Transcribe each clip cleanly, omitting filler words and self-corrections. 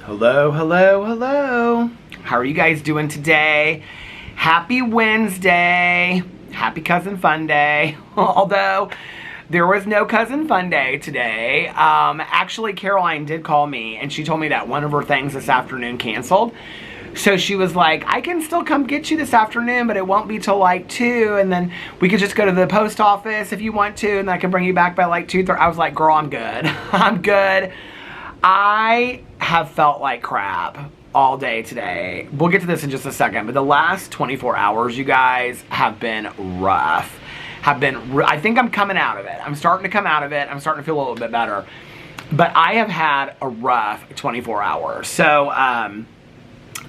Hello, hello, hello. How are you guys doing today? Happy Wednesday. Happy Cousin Fun Day. Although there was no Cousin Fun Day today. Actually, Caroline did call me and she told me that one of her things this afternoon canceled. So she was like, I can still come get you this afternoon, but it won't be till like 2, and then we could just go to the post office if you want to, and I can bring you back by like 2:30. I was like, girl, I'm good. I'm good. I have felt like crap all day today. We'll get to this in just a second, but the last 24 hours, you guys, have been rough. I think I'm coming out of it. I'm starting to come out of it. I'm starting to feel a little bit better. But I have had a rough 24 hours. So,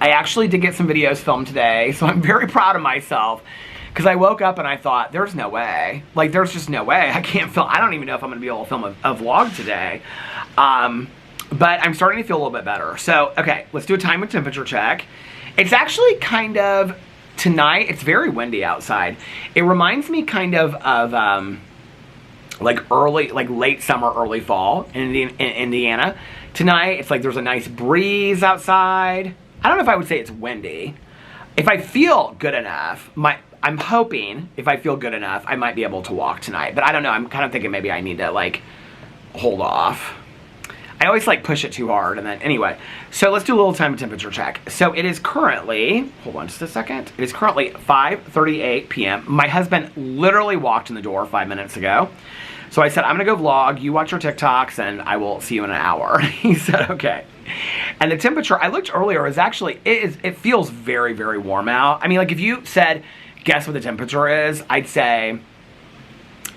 I actually did get some videos filmed today, so I'm very proud of myself. Because I woke up and I thought, there's no way. Like, there's just no way. I can't film. I don't even know if I'm going to be able to film a vlog today. But I'm starting to feel a little bit better. So, okay, let's do a time and temperature check. It's actually kind of, tonight, it's very windy outside. It reminds me kind of like late summer, early fall in Indiana. Tonight, it's like there's a nice breeze outside. I don't know if I would say it's windy. If I feel good enough, I'm hoping if I feel good enough, I might be able to walk tonight. But I don't know, I'm kind of thinking maybe I need to like hold off. I always like push it too hard and then, anyway. So let's do a little time and temperature check. So it is currently, hold on just a second. It is currently 5:38 p.m. My husband literally walked in the door 5 minutes ago. So I said, I'm gonna go vlog, you watch your TikToks, and I will see you in an hour. He said, okay. And the temperature, I looked earlier, is actually, it feels very, very warm out. I mean, like if you said, guess what the temperature is, I'd say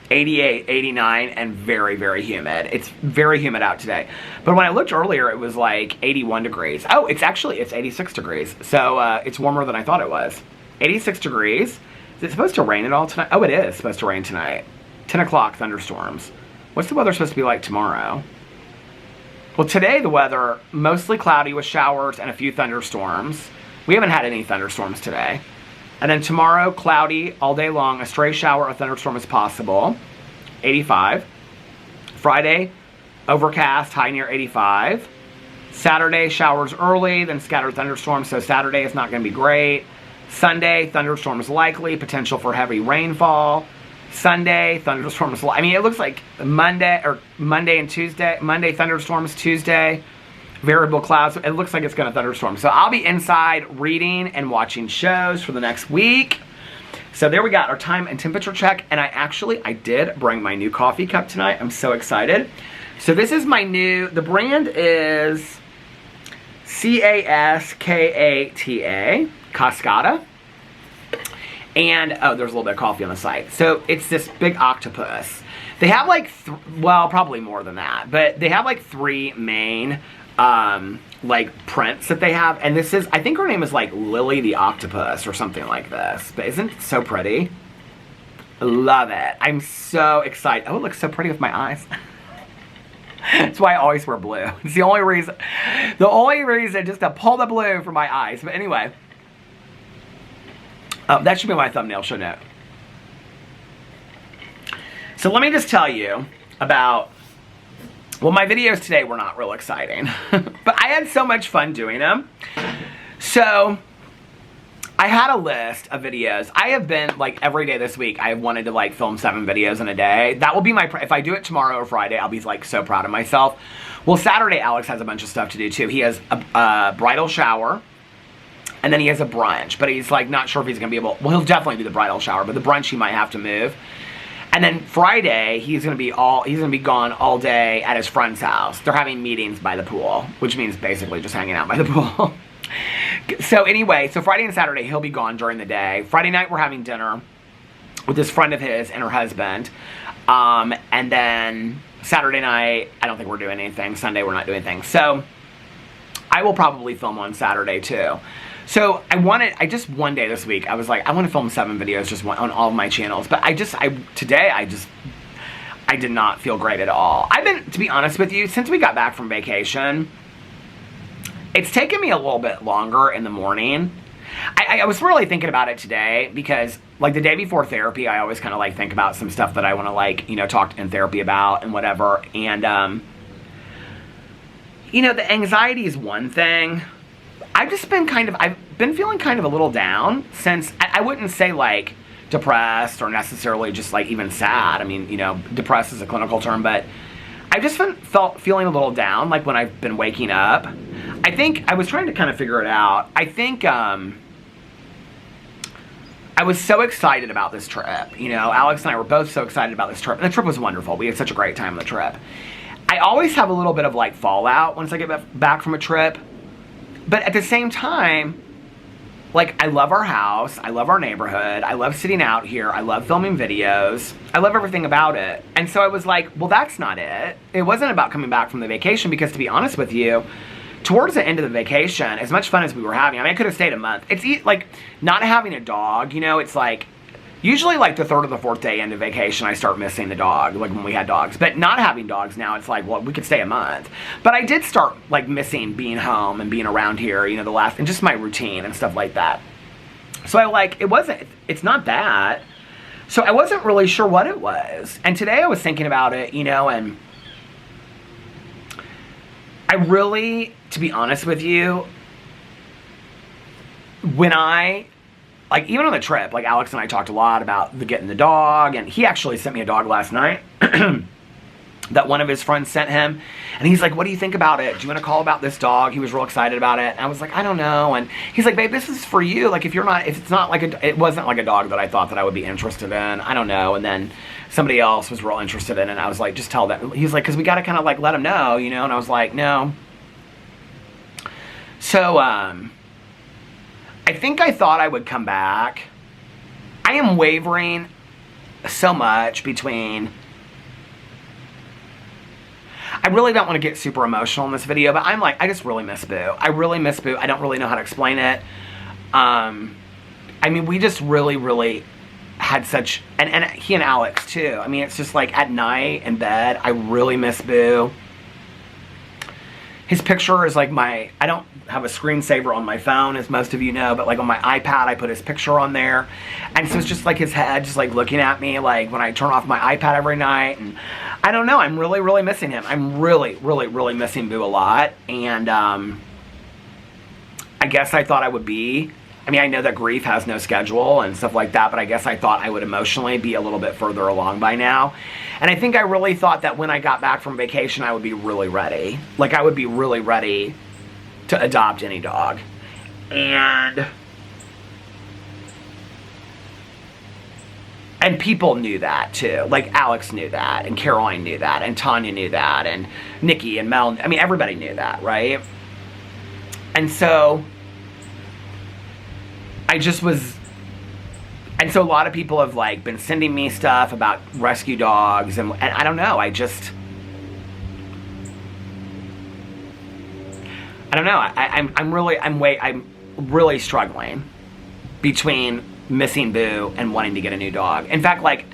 88, 89, and very, very humid. It's very humid out today. But when I looked earlier, it was like 81 degrees. Oh, it's 86 degrees. So it's warmer than I thought it was. 86 degrees. Is it supposed to rain at all tonight? Oh, it is supposed to rain tonight. 10 o'clock, thunderstorms. What's the weather supposed to be like tomorrow? Well, today the weather, mostly cloudy with showers and a few thunderstorms. We haven't had any thunderstorms today. And then tomorrow, cloudy all day long. A stray shower or thunderstorm is possible. 85. Friday, overcast, high near 85. Saturday, showers early, then scattered thunderstorms. So Saturday is not going to be great. Sunday, thunderstorms likely. Potential for heavy rainfall. Sunday, thunderstorms. I mean, it looks like Monday and Tuesday. Monday, thunderstorms. Tuesday, variable clouds. It looks like it's going to thunderstorm. So I'll be inside reading and watching shows for the next week. So there we got our time and temperature check. And I did bring my new coffee cup tonight. I'm so excited. So this is my new, the brand is Caskata, Cascada. And, oh, there's a little bit of coffee on the side. So it's this big octopus. They have like, well, probably more than that. But they have like 3 main like prints that they have, and this is, I think her name is like Lily the Octopus or something like this, but isn't it so pretty? Love it. I'm so excited. Oh, it looks so pretty with my eyes. That's why I always wear blue. It's the only reason just to pull the blue from my eyes. But anyway, that should be my thumbnail, shouldn't it? So let me just tell you about, well, my videos today were not real exciting, but I had so much fun doing them. So I had a list of videos. I have been, like, every day this week, I have wanted to, like, film 7 videos in a day. That will be my, if I do it tomorrow or Friday, I'll be, like, so proud of myself. Well, Saturday, Alex has a bunch of stuff to do, too. He has a bridal shower, and then he has a brunch, but he's, like, not sure if he's going to be able, well, he'll definitely do the bridal shower, but the brunch he might have to move. And then Friday, he's gonna be gone all day at his friend's house. They're having meetings by the pool, which means basically just hanging out by the pool. So anyway, so Friday and Saturday, he'll be gone during the day. Friday night, we're having dinner with this friend of his and her husband. And then Saturday night, I don't think we're doing anything. Sunday, we're not doing anything. So I will probably film on Saturday too. So I just one day this week, I was like, I want to film 7 videos just on all of my channels. But today I did not feel great at all. I've been, to be honest with you, since we got back from vacation, it's taken me a little bit longer in the morning. I was really thinking about it today because, like, the day before therapy, I always kind of, like, think about some stuff that I want to, like, you know, talk in therapy about and whatever. And, you know, the anxiety is one thing. I've been feeling kind of a little down since, I wouldn't say like depressed or necessarily just like even sad. I mean, you know, depressed is a clinical term, but I've just felt feeling a little down, like when I've been waking up. I think I was trying to kind of figure it out. I think, I was so excited about this trip. You know, Alex and I were both so excited about this trip. And the trip was wonderful. We had such a great time on the trip. I always have a little bit of like fallout once I get back from a trip. But at the same time, like, I love our house. I love our neighborhood. I love sitting out here. I love filming videos. I love everything about it. And so I was like, well, that's not it. It wasn't about coming back from the vacation because, to be honest with you, towards the end of the vacation, as much fun as we were having, I mean, I could have stayed a month. It's like not having a dog, you know, it's like usually like the third or the fourth day into vacation, I start missing the dog, like when we had dogs. But not having dogs now, it's like, well, we could stay a month. But I did start like missing being home and being around here, you know, and just my routine and stuff like that. So it's not that. So I wasn't really sure what it was. And today I was thinking about it, you know, and I really, to be honest with you, when like, even on the trip, like, Alex and I talked a lot about getting the dog, and he actually sent me a dog last night that one of his friends sent him, and he's like, what do you think about it? Do you want to call about this dog? He was real excited about it, and I was like, I don't know, and he's like, babe, this is for you, like, if it's not like it wasn't like a dog that I thought that I would be interested in, I don't know, and then somebody else was real interested in it, and I was like, just tell them. He's like, because we got to kind of, like, let him know, you know, and I was like, no. So, I think I thought I would come back. I am wavering so much between... I really don't want to get super emotional in this video, but I'm like, I just really miss Boo. I really miss Boo. I don't really know how to explain it. I mean, we just really, really had such... And he and Alex, too. I mean, it's just like at night in bed, I really miss Boo. His picture is like I don't have a screensaver on my phone, as most of you know, but like on my iPad, I put his picture on there. And so it's just like his head just like looking at me like when I turn off my iPad every night. And I don't know, I'm really, really missing him. I'm really, really, really missing Boo a lot. And I guess I thought I would be. I mean, I know that grief has no schedule and stuff like that, but I guess I thought I would emotionally be a little bit further along by now. And I think I really thought that when I got back from vacation, I would be really ready. Like, I would be really ready to adopt any dog. And people knew that, too. Like, Alex knew that, and Caroline knew that, and Tanya knew that, and Nikki and Mel. I mean, everybody knew that, right? And so... And so a lot of people have, like, been sending me stuff about rescue dogs, and I don't know, I don't know, I'm really struggling between missing Boo and wanting to get a new dog. In fact, like,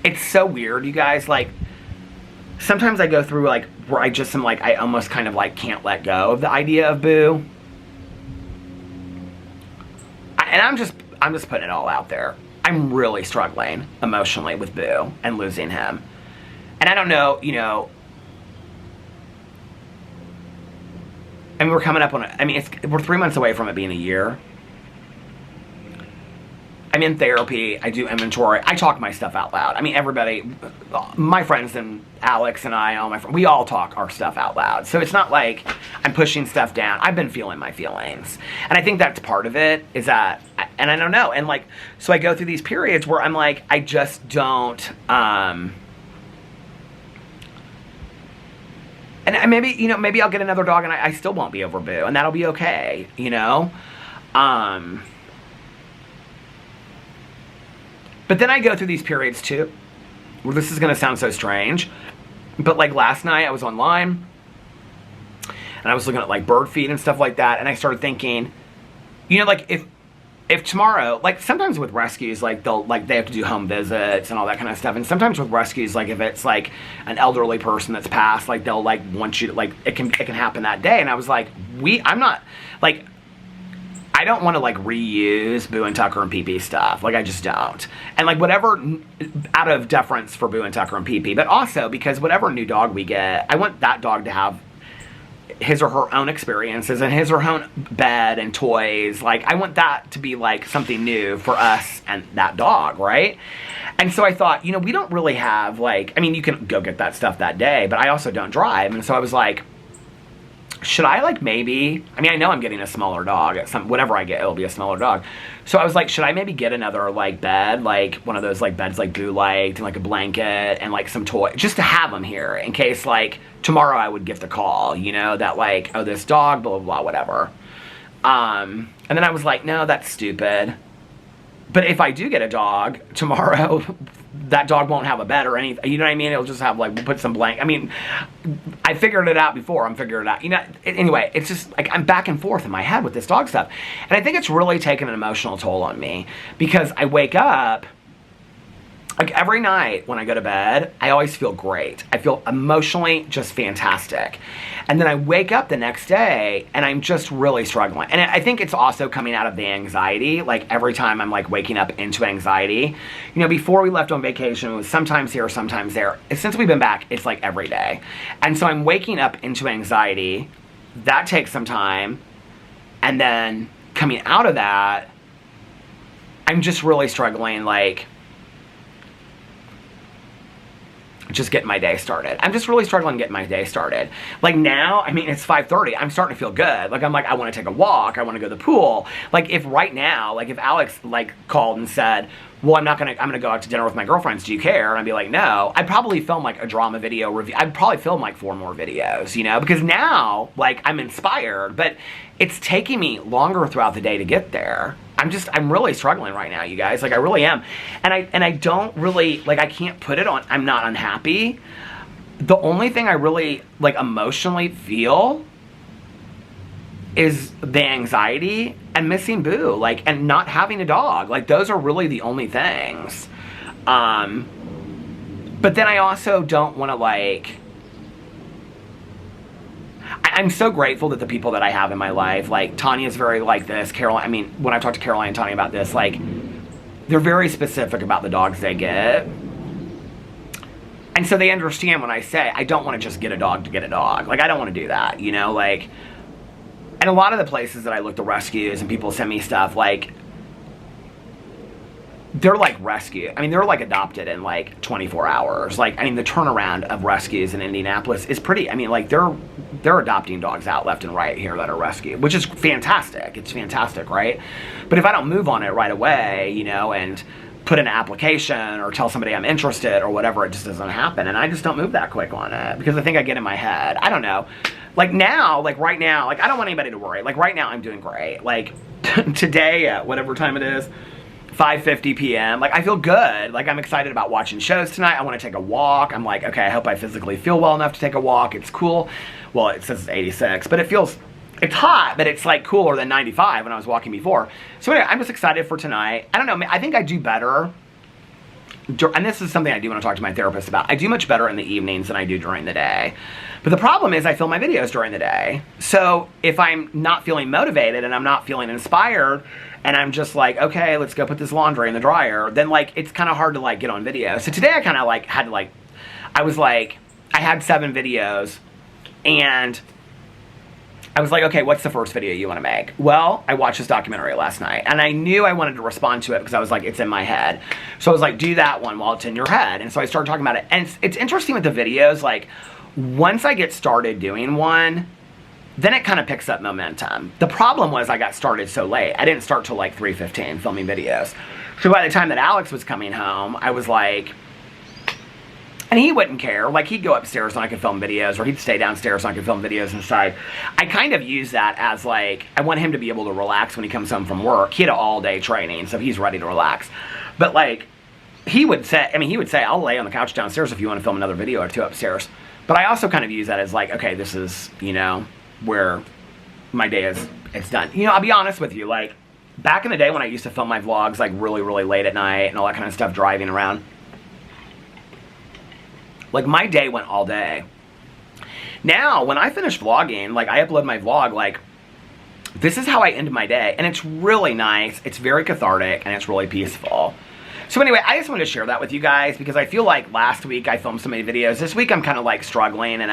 it's so weird, you guys, like, sometimes I go through, like, where I just am, like, I almost kind of, like, can't let go of the idea of Boo. And I'm just putting it all out there. I'm really struggling emotionally with Boo and losing him. And I don't know, you know, I mean, we're coming up on we're 3 months away from it being a year. I'm in therapy, I do inventory, I talk my stuff out loud. I mean, everybody, my friends and Alex and I, all my friends, we all talk our stuff out loud. So it's not like I'm pushing stuff down. I've been feeling my feelings. And I think that's part of it, is that, and I don't know, and like, so I go through these periods where I'm like, I just don't, and maybe, you know, maybe I'll get another dog and I still won't be over Boo, and that'll be okay, you know? But then I go through these periods too, where this is going to sound so strange, but like last night I was online, and I was looking at like bird feed and stuff like that, and I started thinking, you know, like if tomorrow, like sometimes with rescues, like they have to do home visits and all that kind of stuff, and sometimes with rescues, like if it's like an elderly person that's passed, like they'll like want you to, like it can happen that day, and I was like, I'm not, like, I don't want to, like, reuse Boo and Tucker and PP stuff. Like, I just don't. And, like, whatever, out of deference for Boo and Tucker and PP, but also because whatever new dog we get, I want that dog to have his or her own experiences and his or her own bed and toys. Like, I want that to be like something new for us and that dog, right? And so I thought, you know, we don't really have like, I mean, you can go get that stuff that day, but I also don't drive. And so I was like, should I like maybe, I mean, I know I'm getting a smaller dog. Whatever I get, it'll be a smaller dog. So I was like, should I maybe get another like bed, like one of those like beds like Boo liked, and like a blanket and like some toy, just to have them here in case like tomorrow I would get the call, you know, that like, oh, this dog, blah, blah, blah, whatever. And then I was like, no, that's stupid. But if I do get a dog tomorrow, that dog won't have a bed or anything. You know what I mean? It'll just have like, we'll put some blank. I mean, I figured it out before. I'm figuring it out. You know, anyway, it's just like I'm back and forth in my head with this dog stuff. And I think it's really taken an emotional toll on me because I wake up, like every night when I go to bed, I always feel great. I feel emotionally just fantastic. And then I wake up the next day and I'm just really struggling. And I think it's also coming out of the anxiety. Like every time I'm like waking up into anxiety. You know, before we left on vacation, it was sometimes here, sometimes there. Since we've been back, it's like every day. And so I'm waking up into anxiety. That takes some time. And then coming out of that, I'm just really struggling, like, just getting my day started. I'm just really struggling getting my day started. Like now, I mean, it's 5:30. I'm starting to feel good. Like I'm like, I want to take a walk. I want to go to the pool. Like if right now, like if Alex like called and said, well, I'm gonna go out to dinner with my girlfriends. Do you care? And I'd be like, no. I'd probably film like a drama video review. I'd probably film like 4 more videos, you know, because now like I'm inspired, but it's taking me longer throughout the day to get there. I'm really struggling right now, you guys. Like I really am. And I don't really, like I can't put it on, I'm not unhappy. The only thing I really like emotionally feel is the anxiety and missing Boo, like, and not having a dog. Like those are really the only things. But then I also don't want to like, I'm so grateful that the people that I have in my life, like Tanya's very like this, Caroline, I mean, when I talk to Caroline and Tanya about this, like, they're very specific about the dogs they get. And so they understand when I say, I don't want to just get a dog to get a dog. Like, I don't want to do that, you know, like, and a lot of the places that I look to rescues and people send me stuff, like, they're like rescue. I mean, they're like adopted in like 24 hours. Like, I mean, the turnaround of rescues in Indianapolis is pretty, I mean, like they're adopting dogs out left and right here that are rescued, which is fantastic. It's fantastic, right? But if I don't move on it right away, you know, and put in an application or tell somebody I'm interested or whatever, it just doesn't happen. And I just don't move that quick on it because I think I get in my head. I don't know. Like now, like right now, like I don't want anybody to worry. Like right now I'm doing great. Like today at whatever time it is, 5:50 p.m. Like I feel good. Like I'm excited about watching shows tonight. I want to take a walk. I'm like, okay, I hope I physically feel well enough to take a walk. It's cool. Well, it says it's 86, but it's hot, but it's like cooler than 95 when I was walking before. So anyway, I'm just excited for tonight. I don't know, I think I do better. And this is something I do want to talk to my therapist about. I do much better in the evenings than I do during the day. But the problem is I film my videos during the day. So if I'm not feeling motivated and I'm not feeling inspired and I'm just like, okay, let's go put this laundry in the dryer, then like it's kind of hard to like get on video. So today I kind of like had to like, I was like, I had 7 videos and I was like, okay, what's the first video you want to make? Well, I watched this documentary last night and I knew I wanted to respond to it because I was like, it's in my head. So I was like, do that one while it's in your head. And so I started talking about it. And it's interesting with the videos, like once I get started doing one, then it kind of picks up momentum. The problem was I got started so late. I didn't start till like 3:15 filming videos. So by the time that Alex was coming home, I was like, and he wouldn't care. Like, he'd go upstairs and I could film videos, or he'd stay downstairs and I could film videos inside. I kind of use that as, like, I want him to be able to relax when he comes home from work. He had an all-day training, so he's ready to relax. But, like, he would say, I'll lay on the couch downstairs if you want to film another video or 2 upstairs. But I also kind of use that as, like, okay, this is, you know, where my day is, it's done. You know, I'll be honest with you, like, back in the day when I used to film my vlogs, like, really, really late at night and all that kind of stuff, driving around, like, my day went all day. Now, when I finish vlogging, like, I upload my vlog, like, this is how I end my day. And it's really nice, it's very cathartic, and it's really peaceful. So anyway, I just wanted to share that with you guys, because I feel like last week I filmed so many videos. This week I'm kind of, like, struggling, and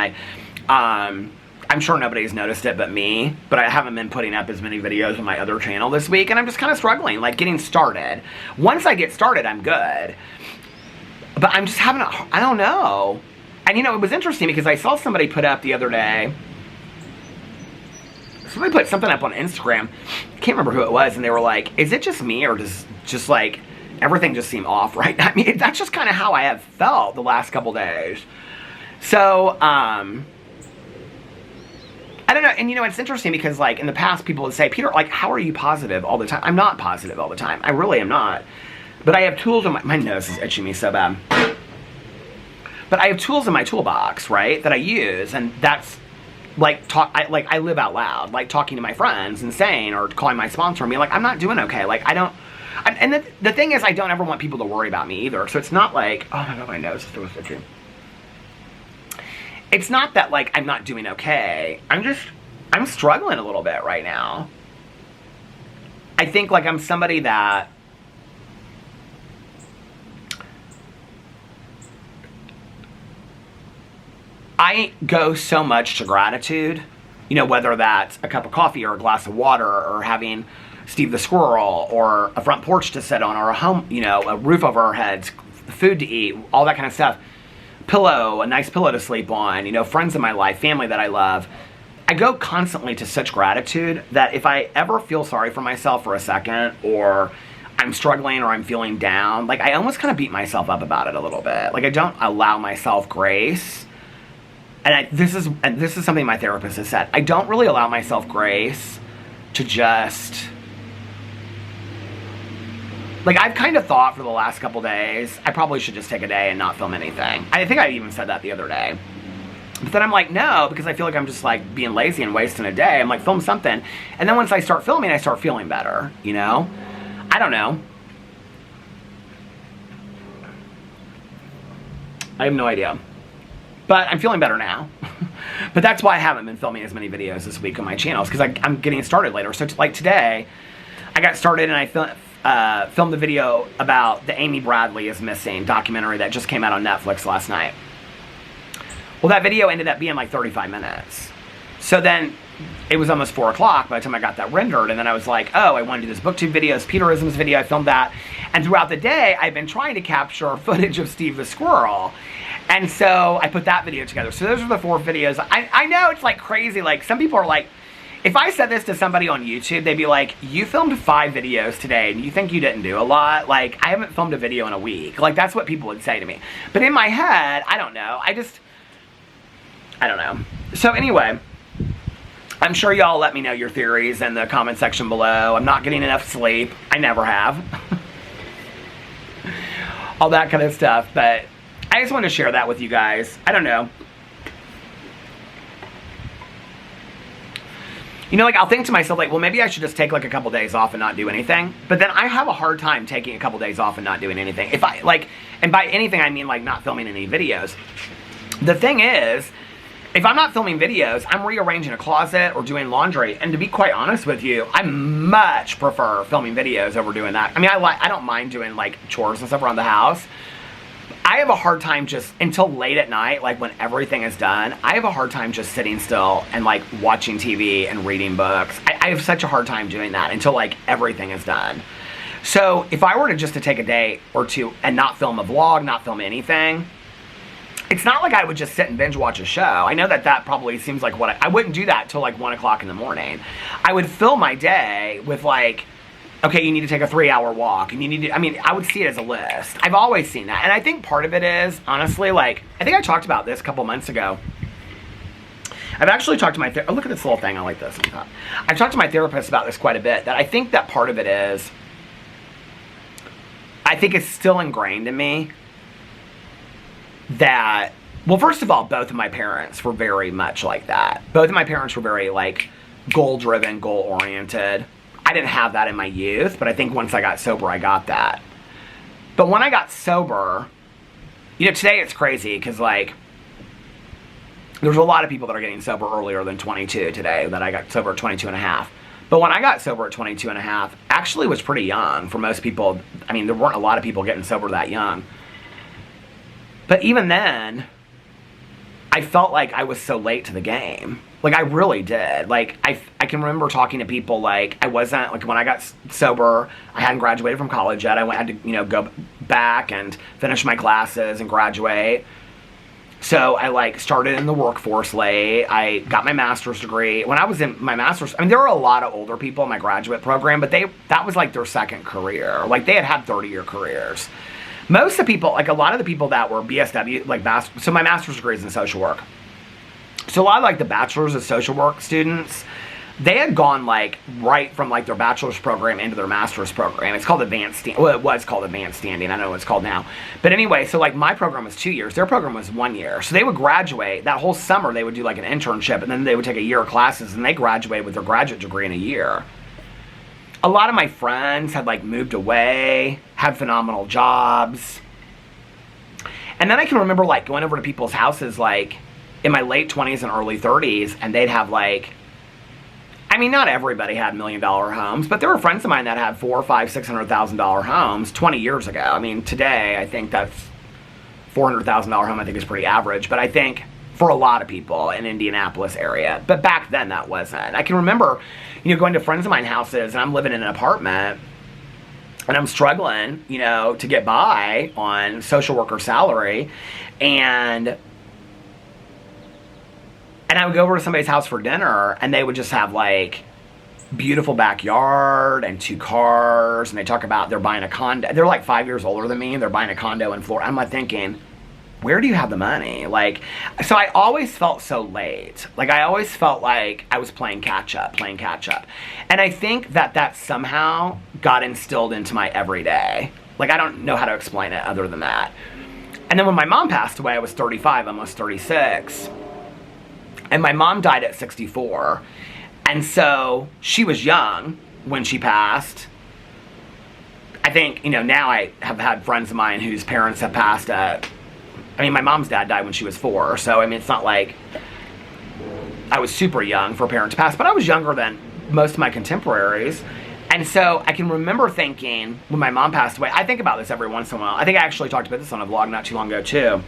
I'm sure nobody's noticed it but me, but I haven't been putting up as many videos on my other channel this week, and I'm just kind of struggling, like getting started. Once I get started, I'm good. But I'm just having I don't know. And you know, it was interesting because I saw somebody put up the other day, somebody put something up on Instagram, I can't remember who it was, and they were like, is it just me, or does just like everything just seem off right now? I mean, that's just kind of how I have felt the last couple days. So, I don't know, and you know, it's interesting because, like, in the past, people would say, Peter, like, how are you positive all the time? I'm not positive all the time. I really am not. But I have tools in my nose is itching me so bad. But I have tools in my toolbox, right, that I use, and that's, like, I live out loud, like, talking to my friends and saying, or calling my sponsor and being like, I'm not doing okay. Like, I don't, and the thing is, I don't ever want people to worry about me either. So it's not like, oh my God, my nose is still itching. It's not that, like, I'm not doing okay. I'm struggling a little bit right now. I think, like, I'm somebody that I go so much to gratitude, you know, whether that's a cup of coffee or a glass of water or having Steve the squirrel or a front porch to sit on or a home, you know, a roof over our heads, food to eat, all that kind of stuff. Pillow, a nice pillow to sleep on, you know, friends in my life, family that I love. I go constantly to such gratitude that if I ever feel sorry for myself for a second, or I'm struggling or I'm feeling down, like I almost kind of beat myself up about it a little bit. Like I don't allow myself grace. And this is something my therapist has said. I don't really allow myself grace to just, like, I've kind of thought for the last couple days, I probably should just take a day and not film anything. I think I even said that the other day. But then I'm like, no, because I feel like I'm just, like, being lazy and wasting a day. I'm like, film something. And then once I start filming, I start feeling better, you know? I don't know. I have no idea. But I'm feeling better now. But that's why I haven't been filming as many videos this week on my channels, because I'm getting started later. So, like today, I got started and I filmed the video about the Amy Bradley is Missing documentary that just came out on Netflix last night. Well, that video ended up being like 35 minutes. So then it was almost 4 o'clock by the time I got that rendered, and then I was like, oh, I want to do this booktube video, this Peterisms video. I filmed that. And throughout the day, I've been trying to capture footage of Steve the squirrel. And so I put that video together. So those are the 4 videos. I know it's like crazy. Like, some people are like, if I said this to somebody on YouTube, they'd be like, you filmed 5 videos today and you think you didn't do a lot? Like, I haven't filmed a video in a week. Like, that's what people would say to me. But in my head, I don't know. I don't know. So anyway, I'm sure y'all let me know your theories in the comment section below. I'm not getting enough sleep. I never have. All that kind of stuff. But I just wanted to share that with you guys. I don't know. You know, like, I'll think to myself, like, well, maybe I should just take, like, a couple days off and not do anything. But then I have a hard time taking a couple days off and not doing anything. If I, like, and by anything, I mean, like, not filming any videos. The thing is, if I'm not filming videos, I'm rearranging a closet or doing laundry. And to be quite honest with you, I much prefer filming videos over doing that. I mean, I don't mind doing, like, chores and stuff around the house. I have a hard time just, until late at night, like when everything is done, I have a hard time just sitting still and like watching TV and reading books. I have such a hard time doing that until like everything is done. So if I were to just to take a day or two and not film a vlog, not film anything, it's not like I would just sit and binge watch a show. I know that that probably seems like what I wouldn't do that till like 1 o'clock in the morning. I would fill my day with like, okay, you need to take a 3-hour walk, and you need to, I mean, I would see it as a list. I've always seen that, and I think part of it is, honestly, like, I think I talked about this a couple months ago. I've actually talked to my, oh, look at this little thing, I like this. I've talked to my therapist about this quite a bit, that I think that part of it is, I think it's still ingrained in me, that, well, first of all, both of my parents were very much like that. Both of my parents were very, like, goal-driven, goal-oriented. I didn't have that in my youth, but I think once I got sober, I got that. But when I got sober, you know, today it's crazy because, like, there's a lot of people that are getting sober earlier than 22 today, that I got sober at 22 and a half. But when I got sober at 22 and a half, actually was pretty young for most people. I mean, there weren't a lot of people getting sober that young. But even then, I felt like I was so late to the game. Like, I really did. Like, I can remember talking to people, like, I wasn't, like, when I got sober, I hadn't graduated from college yet. I had to, you know, go back and finish my classes and graduate. So I, like, started in the workforce late. I got my master's degree. When I was in my master's, I mean, there were a lot of older people in my graduate program, but that was, like, their second career. Like, they had 30-year careers. Most of the people, like, a lot of the people that were BSW, like, so my master's degree is in social work. So a lot of, like, the bachelor's of social work students, they had gone, like, right from, like, their bachelor's program into their master's program. It's called advanced standing. Well, it was called advanced standing. I don't know what it's called now. But anyway, so, like, my program was 2 years. Their program was 1 year. So they would graduate. That whole summer, they would do, like, an internship, and then they would take a year of classes, and they graduated with their graduate degree in a year. A lot of my friends had, like, moved away, had phenomenal jobs. And then I can remember, like, going over to people's houses, like, in my late 20s and early 30s, and they'd have, like, I mean, not everybody had $1 million homes, but there were friends of mine that had $400,000, $500,000, $600,000 homes 20 years ago. I mean, today, I think that's $400,000 home, I think is pretty average, but I think for a lot of people in Indianapolis area, but back then that wasn't. I can remember, you know, going to friends of mine houses, and I'm living in an apartment, and I'm struggling, you know, to get by on social worker salary, and I would go over to somebody's house for dinner, and they would just have, like, beautiful backyard and 2 cars, and they talk about they're buying a condo. They're, like, 5 years older than me, and they're buying a condo in Florida. I'm, like, thinking, where do you have the money? Like, so I always felt so late. Like, I always felt like I was playing catch-up. And I think that somehow got instilled into my everyday. Like, I don't know how to explain it other than that. And then when my mom passed away, I was 35, almost 36. And my mom died at 64. And so she was young when she passed. I think, you know, now I have had friends of mine whose parents have passed at, I mean, my mom's dad died when she was 4. So, I mean, it's not like I was super young for a parent to pass, but I was younger than most of my contemporaries. And so I can remember thinking when my mom passed away, I think about this every once in a while. I think I actually talked about this on a vlog not too long ago too.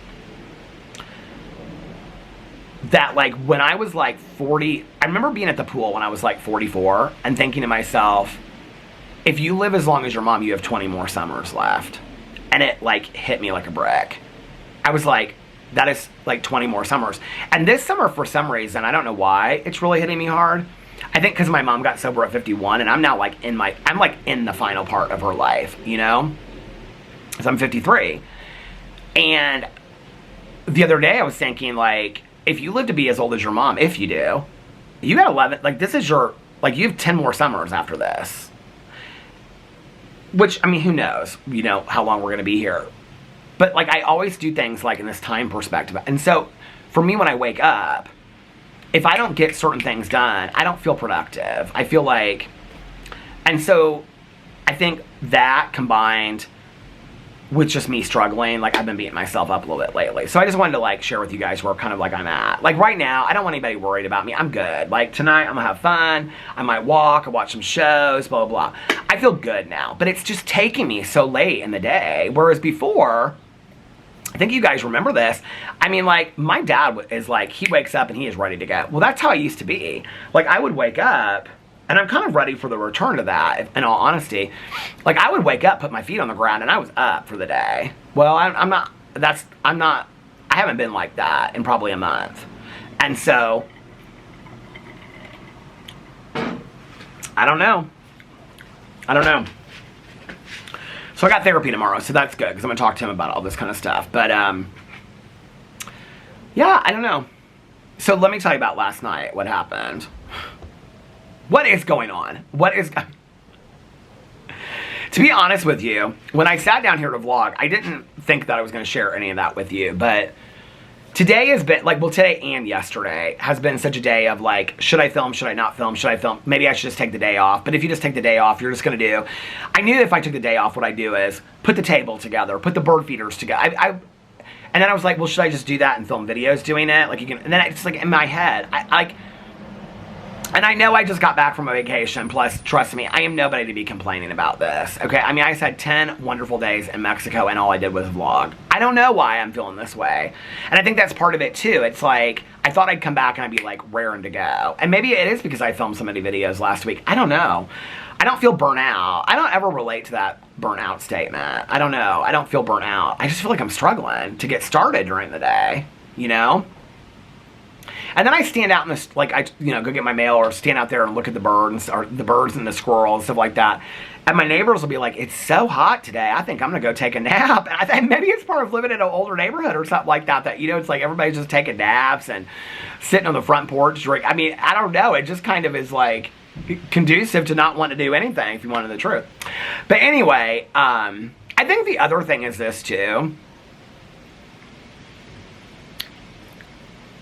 That, like, when I was, like, 40, I remember being at the pool when I was, like, 44 and thinking to myself, if you live as long as your mom, you have 20 more summers left. And it, like, hit me like a brick. I was like, that is, like, 20 more summers. And this summer, for some reason, I don't know why, it's really hitting me hard. I think because my mom got sober at 51, and I'm now, like, I'm, like, in the final part of her life, you know? Because I'm 53. And the other day I was thinking, like, if you live to be as old as your mom, if you do, you got 11, like, this is your, like, you have 10 more summers after this. Which, I mean, who knows, you know, how long we're going to be here. But, like, I always do things, like, in this time perspective. And so, for me, when I wake up, if I don't get certain things done, I don't feel productive. I feel like, and so, I think that combined with just me struggling, like, I've been beating myself up a little bit lately. So I just wanted to, like, share with you guys where kind of, like, I'm at. Like, right now, I don't want anybody worried about me. I'm good. Like, tonight, I'm gonna have fun. I might walk, I'll watch some shows, blah, blah, blah. I feel good now. But it's just taking me so late in the day. Whereas before, I think you guys remember this. I mean, like, my dad is, like, he wakes up and he is ready to go. Well, that's how I used to be. Like, I would wake up, and I'm kind of ready for the return to that, in all honesty. Like, I would wake up, put my feet on the ground, and I was up for the day. Well, I haven't been like that in probably a month. And so, I don't know. So I got therapy tomorrow, so that's good, because I'm going to talk to him about all this kind of stuff. But, yeah, I don't know. So let me tell you about last night, what happened. What is going on? To be honest with you, when I sat down here to vlog, I didn't think that I was going to share any of that with you, but today has been, like, well, today and yesterday has been such a day of, like, should I film, should I not film, should I film, maybe I should just take the day off. But if you just take the day off, you're just going to do, I knew that if I took the day off, what I'd do is put the table together, put the bird feeders together. And then I was like, well, should I just do that and film videos doing it? Like, you can, and then it's like in my head, And I know I just got back from a vacation, plus, trust me, I am nobody to be complaining about this, okay? I mean, I just had 10 wonderful days in Mexico, and all I did was vlog. I don't know why I'm feeling this way. And I think that's part of it, too. It's like, I thought I'd come back and I'd be, like, raring to go. And maybe it is because I filmed so many videos last week. I don't know. I don't feel burnt out. I don't ever relate to that burnout statement. I don't know. I don't feel burnt out. I just feel like I'm struggling to get started during the day, you know? And then I stand out in this, like, go get my mail or stand out there and look at the birds and the squirrels, stuff like that. And my neighbors will be like, it's so hot today. I think I'm going to go take a nap. And I think maybe it's part of living in an older neighborhood or something like that, it's like everybody's just taking naps and sitting on the front porch. I mean, I don't know. It just kind of is like conducive to not want to do anything, if you wanted the truth. But anyway, I think the other thing is this too.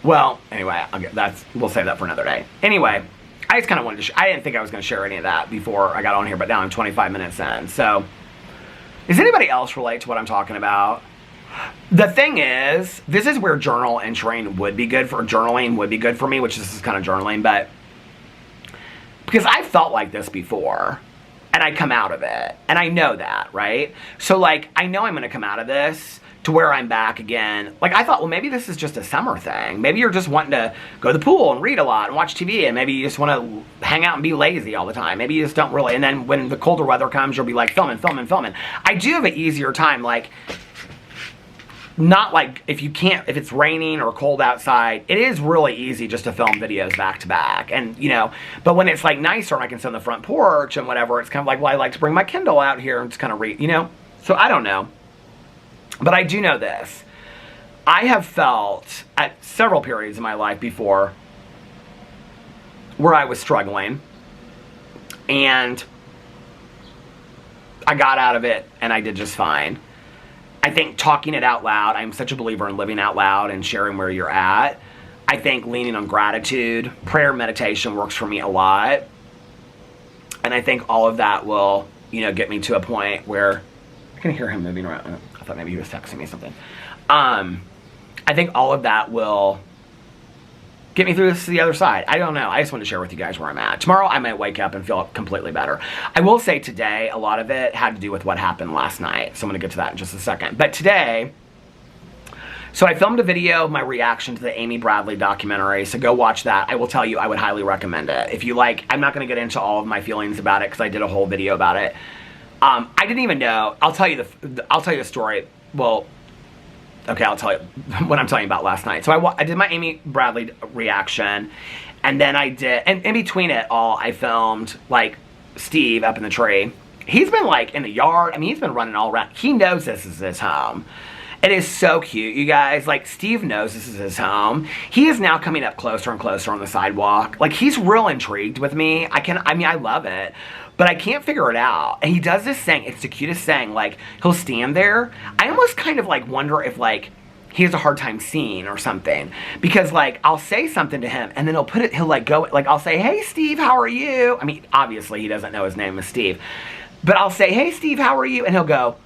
Well, anyway, we'll save that for another day. Anyway, I just kind of wanted to I didn't think I was going to share any of that before I got on here, but now I'm 25 minutes in. So, does anybody else relate to what I'm talking about? The thing is, this is where journal entering would be good for me, which this is kind of journaling, but because I've felt like this before, and I come out of it, and I know that, right? So, like, I know I'm going to come out of this to where I'm back again. Like, I thought, well, maybe this is just a summer thing. Maybe you're just wanting to go to the pool and read a lot and watch TV, and maybe you just want to hang out and be lazy all the time. Maybe you just don't really, and then when the colder weather comes, you'll be like filming. I do have an easier time, like, not like if it's raining or cold outside, it is really easy just to film videos back to back. And, but when it's like nicer and I can sit on the front porch and whatever, it's kind of like, well, I like to bring my Kindle out here and just kind of read, So I don't know. But I do know this. I have felt at several periods in my life before where I was struggling and I got out of it and I did just fine. I think talking it out loud, I'm such a believer in living out loud and sharing where you're at. I think leaning on gratitude, prayer, meditation works for me a lot. And I think all of that will, get me to a point where I can hear him moving around. I thought maybe he was texting me something. I think all of that will get me through this to the other side. I don't know. I just want to share with you guys where I'm at. Tomorrow I might wake up and feel completely better. I will say today, a lot of it had to do with what happened last night. So I'm going to get to that in just a second. But today, so I filmed a video of my reaction to the Amy Bradley documentary. So go watch that. I will tell you, I would highly recommend it. If you like, I'm not going to get into all of my feelings about it because I did a whole video about it. I didn't even know. I'll tell you the story. Well, okay, I'll tell you what I'm telling you about last night. So I did my Amy Bradley reaction, and then I did, and in between it all, I filmed, like, Steve up in the tree. He's been, like, in the yard. I mean, he's been running all around. He knows this is his home. It is so cute, you guys. Like, Steve knows this is his home. He is now coming up closer and closer on the sidewalk. Like, he's real intrigued with me. I love it. But I can't figure it out. And he does this thing. It's the cutest thing. Like, he'll stand there. I almost kind of, like, wonder if, like, he has a hard time seeing or something. Because, like, I'll say something to him, and then he'll, like, go, like, I'll say, hey, Steve, how are you? I mean, obviously, he doesn't know his name is Steve. But I'll say, hey, Steve, how are you? And he'll,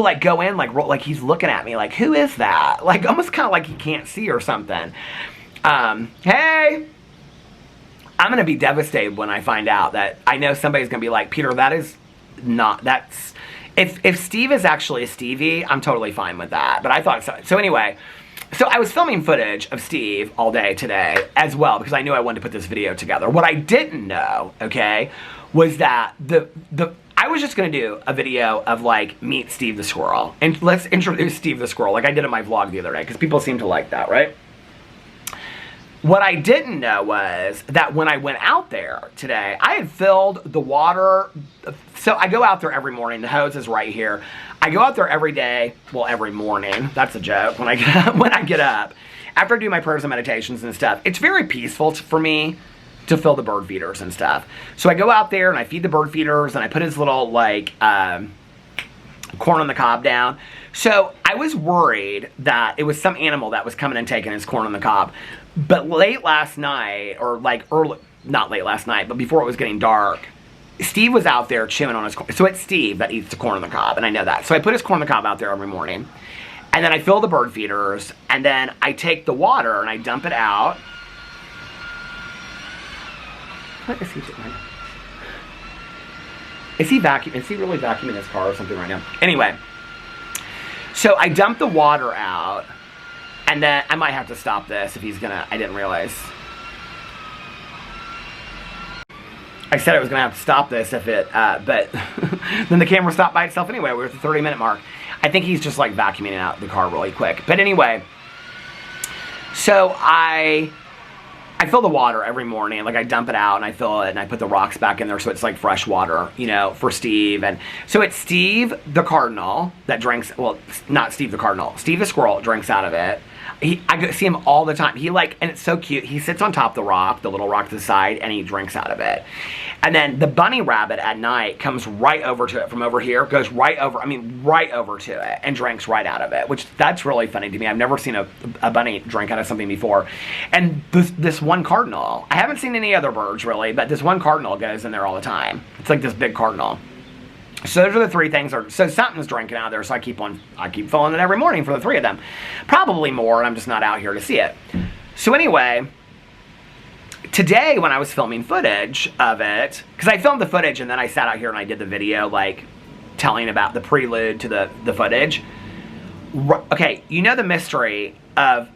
like, go in, like he's looking at me, like, who is that? Like, almost kind of like he can't see or something. Hey! I'm going to be devastated when I find out that I know somebody's going to be like, Peter, if Steve is actually a Stevie, I'm totally fine with that. But I thought so. So anyway, so I was filming footage of Steve all day today as well because I knew I wanted to put this video together. What I didn't know, okay, was that I was just going to do a video of, like, meet Steve the squirrel. And let's introduce Steve the squirrel like I did in my vlog the other day because people seem to like that, right? What I didn't know was that when I went out there today, I had filled the water. So I go out there every morning. The hose is right here. I go out there every day. Well, every morning. That's a joke. When I get up, after I do my prayers and meditations and stuff, it's very peaceful for me to fill the bird feeders and stuff. So I go out there and I feed the bird feeders and I put his little, like, corn on the cob down. So I was worried that it was some animal that was coming and taking his corn on the cob. But late last night, or like early, not late last night, but before it was getting dark, Steve was out there chewing on his corn. So it's Steve that eats the corn on the cob, and I know that. So I put his corn on the cob out there every morning. And then I fill the bird feeders, and then I take the water and I dump it out. What is he doing? Is he vacuuming? Is he really vacuuming his car or something right now? Anyway, so I dumped the water out, and then I might have to stop this if he's gonna. I didn't realize. I said I was gonna have to stop this if it, but then the camera stopped by itself anyway. We're at the 30-minute mark. I think he's just like vacuuming out the car really quick. But anyway, so I fill the water every morning. Like I dump it out and I fill it and I put the rocks back in there so it's like fresh water, you know, for Steve. And so it's Steve the cardinal that drinks, well, not Steve the cardinal. Steve the squirrel drinks out of it. I see him all the time. He like, and it's so cute. He sits on top of the rock, the little rock to the side, and he drinks out of it. And then the bunny rabbit at night comes right over to it from over here, goes right over, right over to it, and drinks right out of it, which that's really funny to me. I've never seen a bunny drink out of something before. And this one cardinal, I haven't seen any other birds really, but this one cardinal goes in there all the time. It's like this big cardinal. So those are the three things. So something's drinking out of there, so I keep filling it every morning for the three of them. Probably more, and I'm just not out here to see it. So anyway, today when I was filming footage of it, because I filmed the footage and then I sat out here and I did the video, like, telling about the prelude to the footage. Okay, you know the mystery of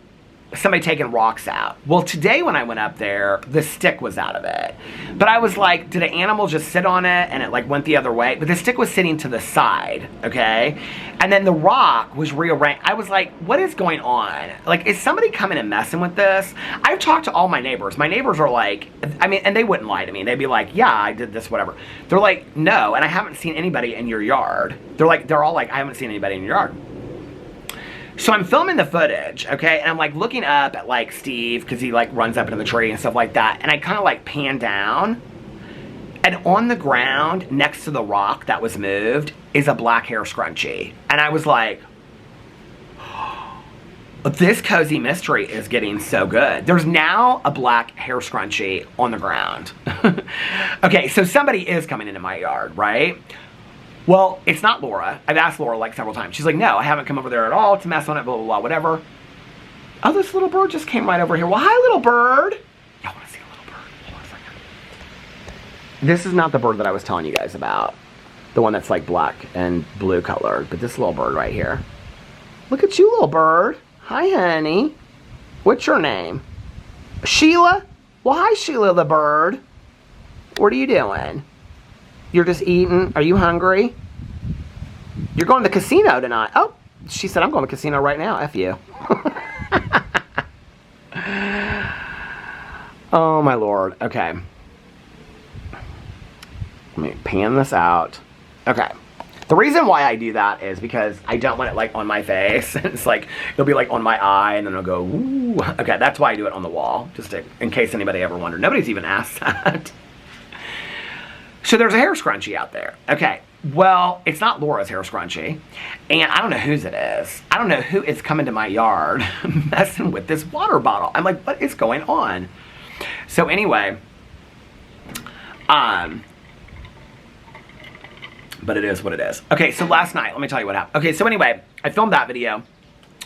somebody taking rocks out. Well, today when I went up there, the stick was out of it. But I was like, did an animal just sit on it and it like went the other way? But the stick was sitting to the side, okay? And then the rock was rearranged. I was like, what is going on? Like, is somebody coming and messing with this? I've talked to all my neighbors. My neighbors are like, and they wouldn't lie to me. They'd be like, yeah, I did this, whatever. They're like, no, and I haven't seen anybody in your yard. They're all like, I haven't seen anybody in your yard. So I'm filming the footage, okay, and I'm like looking up at like Steve, because he like runs up into the tree and stuff like that, and I kind of like pan down, and on the ground next to the rock that was moved is a black hair scrunchie. And I was like, this cozy mystery is getting so good. There's now a black hair scrunchie on the ground. Okay, so somebody is coming into my yard, right? Well, it's not Laura. I've asked Laura like several times. She's like, no, I haven't come over there at all to mess on it, blah, blah, blah, whatever. Oh, this little bird just came right over here. Well, hi, little bird. Y'all want to see a little bird? Hold on a second. This is not the bird that I was telling you guys about. The one that's like black and blue colored. But this little bird right here. Look at you, little bird. Hi, honey. What's your name? Sheila? Well, hi, Sheila the bird. What are you doing? You're just eating. Are you hungry? You're going to the casino tonight. Oh, she said, I'm going to the casino right now. F you. Oh, my Lord. Okay. Let me pan this out. Okay. The reason why I do that is because I don't want it, like, on my face. It's like, it'll be, like, on my eye, and then it'll go, ooh. Okay, that's why I do it on the wall, just in case anybody ever wondered. Nobody's even asked that. So there's a hair scrunchie out there. Okay, well, it's not Laura's hair scrunchie, and I don't know whose it is. I don't know who is coming to my yard messing with this water bottle. I'm like, what is going on? So anyway, but it is what it is. Okay, so last night, let me tell you what happened. Okay, so anyway, I filmed that video.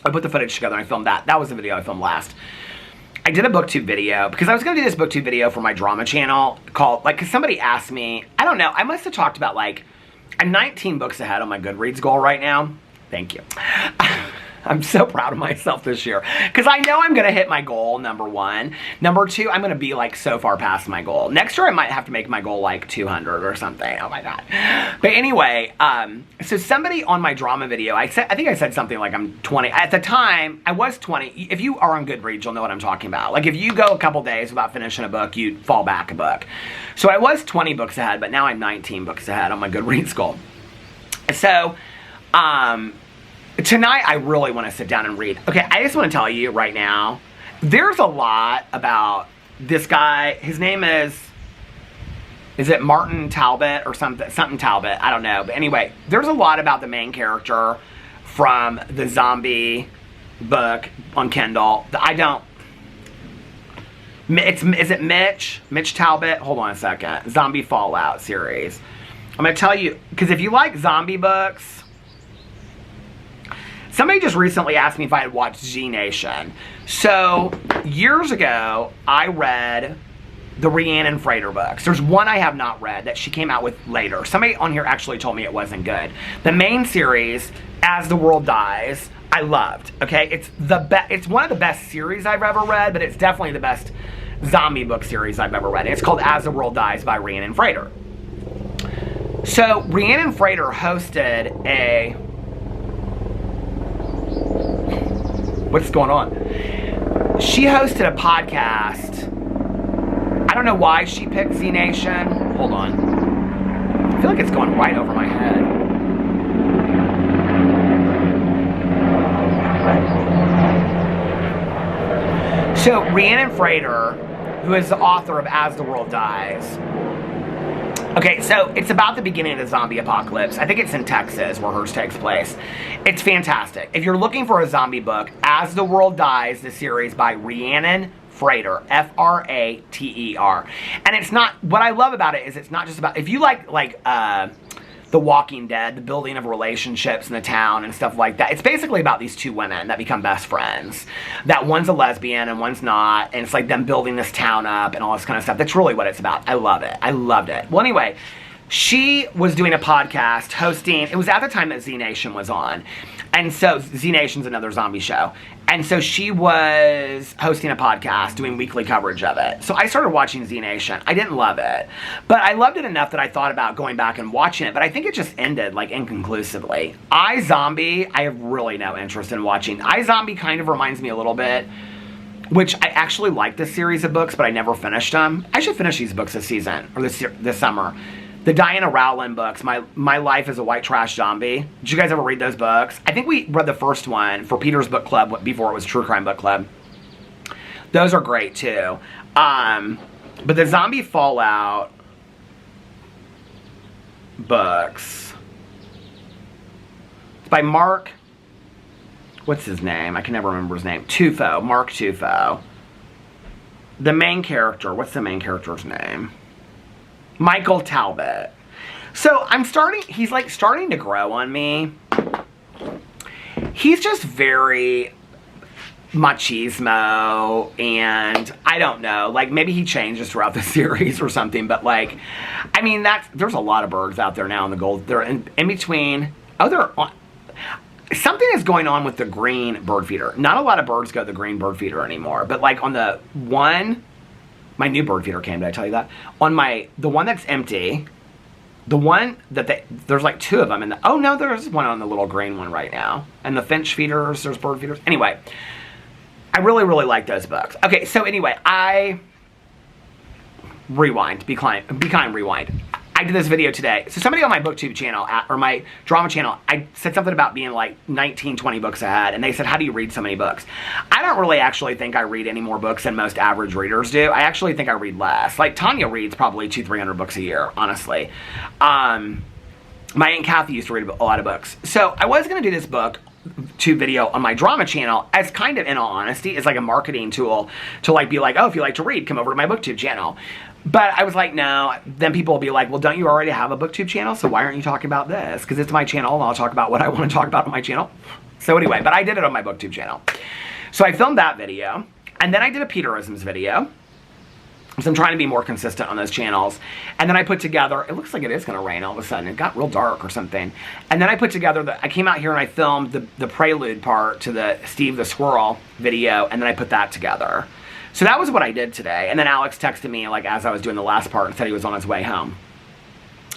I put the footage together and I filmed that. That was the video I filmed last. I did a booktube video, because I was going to do this booktube video for my drama channel called, like, because somebody asked me, I don't know, I must have talked about, like, I'm 19 books ahead on my Goodreads goal right now. Thank you. I'm so proud of myself this year, because I know I'm going to hit my goal, number one. Number two, I'm going to be, like, so far past my goal. Next year, I might have to make my goal, like, 200 or something. Oh, my God. But anyway, so somebody on my drama video, I think I said something like I'm 20. At the time, I was 20. If you are on Goodreads, you'll know what I'm talking about. Like, if you go a couple days without finishing a book, you fall back a book. So I was 20 books ahead, but now I'm 19 books ahead on my Goodreads goal. So, tonight, I really want to sit down and read. Okay, I just want to tell you right now, there's a lot about this guy. His name is it Martin Talbot or something Talbot? I don't know. But anyway, there's a lot about the main character from the zombie book on Kindle. Is it Mitch? Mitch Talbot? Hold on a second. Zombie Fallout series. I'm going to tell you, because if you like zombie books, somebody just recently asked me if I had watched Z Nation. So, years ago, I read the Rhiannon Frater books. There's one I have not read that she came out with later. Somebody on here actually told me it wasn't good. The main series, As the World Dies, I loved. Okay, it's one of the best series I've ever read, but it's definitely the best zombie book series I've ever read. And it's called As the World Dies by Rhiannon Frater. So Rhiannon Frater hosted a... What's going on? She hosted a podcast. I don't know why she picked Z Nation. Hold on. I feel like it's going right over my head. So Rhiannon Frater, who is the author of As the World Dies. Okay, so it's about the beginning of the zombie apocalypse. I think it's in Texas where hers takes place. It's fantastic. If you're looking for a zombie book, As the World Dies, the series by Rhiannon Frater, Frater. And it's not, what I love about it is it's not just about, if you like The Walking Dead, the building of relationships in the town and stuff like that. It's basically about these two women that become best friends. That one's a lesbian and one's not, and it's like them building this town up and all this kind of stuff. That's really what it's about. I love it. I loved it. Well, anyway, she was doing a podcast, hosting, it was at the time that Z Nation was on. And so, Z Nation's another zombie show. And so she was hosting a podcast, doing weekly coverage of it. So I started watching Z Nation. I didn't love it. But I loved it enough that I thought about going back and watching it. But I think it just ended, like, inconclusively. iZombie, I have really no interest in watching. iZombie kind of reminds me a little bit, which I actually like this series of books, but I never finished them. I should finish these books this season, or this summer. The Diana Rowland books, My Life as a White Trash Zombie. Did you guys ever read those books? I think we read the first one for Peter's Book Club before it was True Crime Book Club. Those are great too. But the Zombie Fallout books, it's by Mark, what's his name? I can never remember his name. Tufo, Mark Tufo. The main character, what's the main character's name? Michael Talbot. So he's like starting to grow on me. He's just very machismo, and I don't know, like maybe he changes throughout the series or something, but like, I mean, there's a lot of birds out there now in the gold. They're in between. Something is going on with the green bird feeder. Not a lot of birds go to the green bird feeder anymore, but like on the one, my new bird feeder came, did I tell you that? On the one that's empty, the one that there's like two of them, oh no, there's one on the little green one right now. And the finch feeders, there's bird feeders. Anyway, I really, really like those books. Okay, so anyway, rewind, be kind, rewind. I did this video today. So somebody on my booktube channel, or my drama channel, I said something about being like 19, 20 books ahead. And they said, how do you read so many books? I don't really actually think I read any more books than most average readers do. I actually think I read less. Like Tanya reads probably 200-300 books a year, honestly. My Aunt Kathy used to read a lot of books. So I was going to do this booktube video on my drama channel as kind of, in all honesty, as like a marketing tool to like be like, oh, if you like to read, come over to my booktube channel. But I was like, no. Then people will be like, well, don't you already have a booktube channel? So why aren't you talking about this? Because it's my channel, and I'll talk about what I want to talk about on my channel. So anyway, but I did it on my booktube channel. So I filmed that video, and then I did a Peterisms video. So I'm trying to be more consistent on those channels. And then I put together, it looks like it is going to rain all of a sudden. It got real dark or something. And then I put together, I came out here and I filmed the prelude part to the Steve the Squirrel video, and then I put that together. So that was what I did today. And then Alex texted me like as I was doing the last part and said he was on his way home.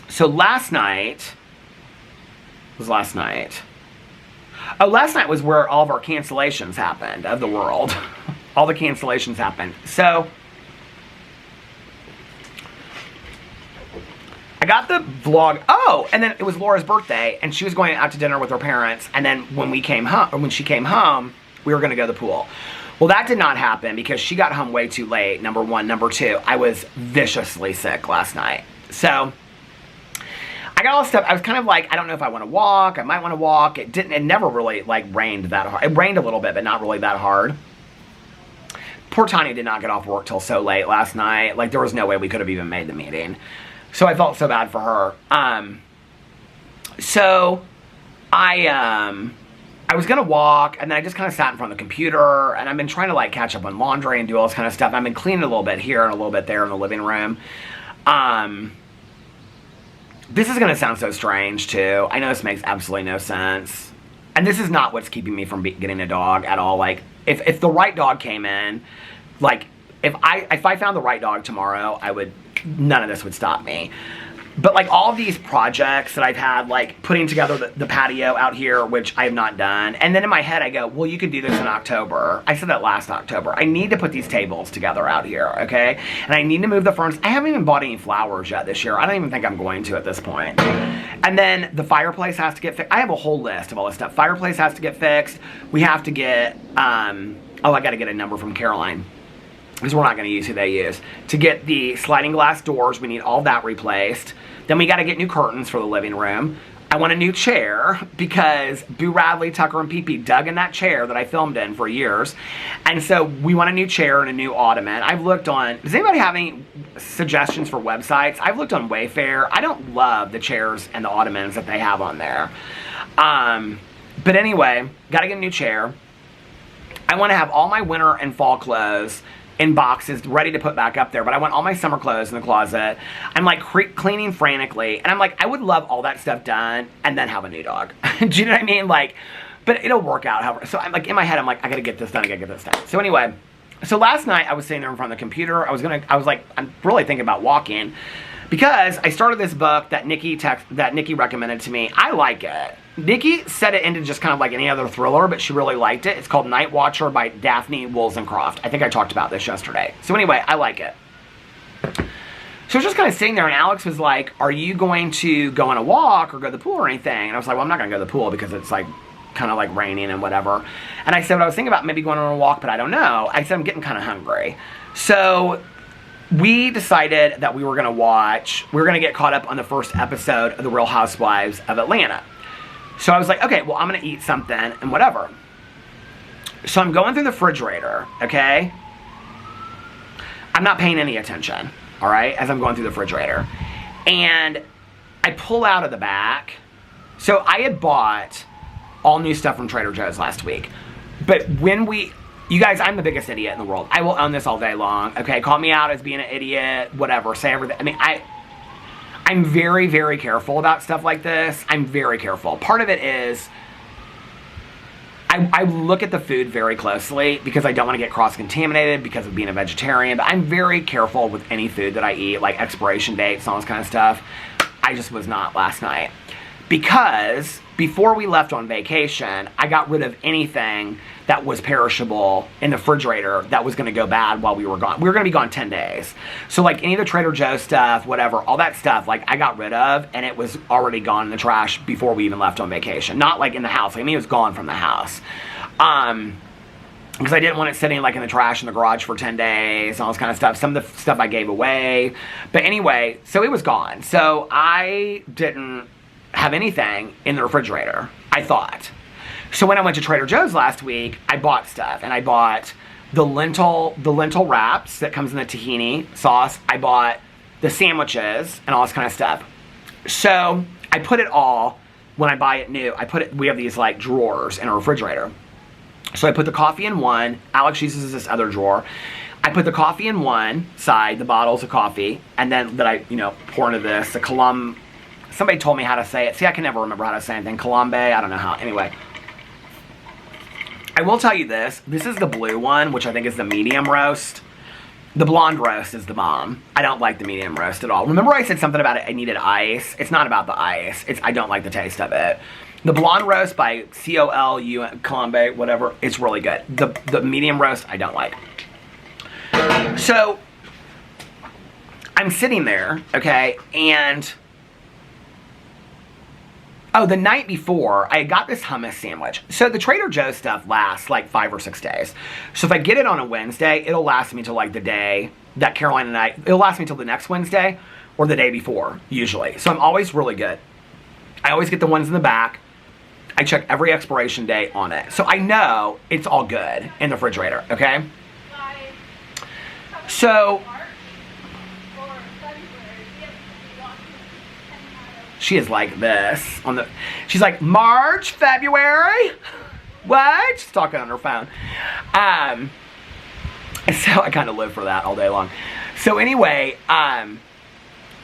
So last night was last night. Oh, last night was where all of our cancellations happened of the world. All the cancellations happened. So I got the vlog. Oh, and then it was Laura's birthday, and she was going out to dinner with her parents. And then when we came home, or when she came home, we were going to go to the pool. Well, that did not happen because she got home way too late, number one. Number two, I was viciously sick last night. So I got all this stuff. I was kind of like, I don't know if I want to walk. I might want to walk. It never really like rained that hard. It rained a little bit, but not really that hard. Poor Tanya did not get off work till so late last night. Like there was no way we could have even made the meeting. So I felt so bad for her. So I I was gonna walk, and then I just kind of sat in front of the computer, and I've been trying to like catch up on laundry and do all this kind of stuff. I've been cleaning a little bit here and a little bit there in the living room. This is gonna sound so strange too. I know this makes absolutely no sense, and this is not what's keeping me from getting a dog at all. Like, if the right dog came in, like if I found the right dog tomorrow, none of this would stop me. But like all of these projects that I've had, like putting together the patio out here, which I have not done. And then in my head I go, well, you could do this in October. I said that last October. I need to put these tables together out here, okay? And I need to move the furnace. I haven't even bought any flowers yet this year. I don't even think I'm going to at this point. And then the fireplace has to get fixed. I have a whole list of all this stuff. Fireplace has to get fixed. We have to get, I gotta get a number from Caroline, because we're not going to use who they use. To get the sliding glass doors, we need all that replaced. Then we got to get new curtains for the living room. I want a new chair because Boo Radley, Tucker, and Pee-Pee dug in that chair that I filmed in for years. And so we want a new chair and a new ottoman. I've looked on, does anybody have any suggestions for websites? I've looked on Wayfair. I don't love the chairs and the ottomans that they have on there. But anyway, got to get a new chair. I want to have all my winter and fall clothes in boxes ready to put back up there, but I want all my summer clothes in the closet. I'm like cleaning frantically, and I'm like, I would love all that stuff done and then have a new dog. Do you know what I mean? Like, but it'll work out however. So I'm like, in my head, I'm like, I gotta get this done, I gotta get this done. So anyway, so last night I was sitting there in front of the computer. I was like, I'm really thinking about walking, because I started this book that Nikki recommended to me. I like it. Nikki said it ended just kind of like any other thriller, but she really liked it. It's called Night Watcher by Daphne Woolsencroft. I think I talked about this yesterday. So anyway, I like it. So I was just kind of sitting there, and Alex was like, are you going to go on a walk or go to the pool or anything? And I was like, well, I'm not going to go to the pool because it's like kind of like raining and whatever. And I said, well, I was thinking about maybe going on a walk, but I don't know. I said, I'm getting kind of hungry. So we decided that we were going to get caught up on the first episode of The Real Housewives of Atlanta. So I was like, okay, well, I'm going to eat something and whatever. So I'm going through the refrigerator, okay? I'm not paying any attention, all right, as I'm going through the refrigerator. And I pull out of the back. So I had bought all new stuff from Trader Joe's last week. But you guys, I'm the biggest idiot in the world. I will own this all day long, okay? Call me out as being an idiot, whatever, say everything. I mean, I'm very, very careful about stuff like this. I'm very careful. Part of it is I look at the food very closely because I don't want to get cross-contaminated because of being a vegetarian. But I'm very careful with any food that I eat, like expiration dates and all this kind of stuff. I just was not last night. Because before we left on vacation, I got rid of anything that was perishable in the refrigerator that was going to go bad while we were gone. We were going to be gone 10 days. So like any of the Trader Joe stuff, whatever, all that stuff, like I got rid of, and it was already gone in the trash before we even left on vacation. Not like in the house. I mean, it was gone from the house. Because I didn't want it sitting like in the trash in the garage for 10 days and all this kind of stuff. Some of the stuff I gave away. But anyway, so it was gone. So I didn't have anything in the refrigerator, I thought. So when I went to Trader Joe's last week, I bought stuff. And I bought the lentil wraps that comes in the tahini sauce. I bought the sandwiches and all this kind of stuff. So I put it all, when I buy it new, we have these like drawers in our refrigerator. So I put the coffee in one. Alex uses this other drawer. I put the coffee in one side, the bottles of coffee, and then that I, pour into this, the Colum. Somebody told me how to say it. See, I can never remember how to say anything. Colombe, I don't know how. Anyway, I will tell you this. This is the blue one, which I think is the medium roast. The blonde roast is the bomb. I don't like the medium roast at all. Remember I said something about it, I needed ice? It's not about the ice. I don't like the taste of it. The blonde roast by COLU, Colombe, whatever, it's really good. The medium roast, I don't like. So, I'm sitting there, okay, and the night before, I got this hummus sandwich. So the Trader Joe's stuff lasts like 5 or 6 days. So if I get it on a Wednesday, it'll last me till like the day that Caroline and it'll last me till the next Wednesday or the day before, usually. So I'm always really good. I always get the ones in the back. I check every expiration date on it. So I know it's all good in the refrigerator, okay? So she is like this she's like, March, February. what? She's talking on her phone. So I kind of live for that all day long. So anyway,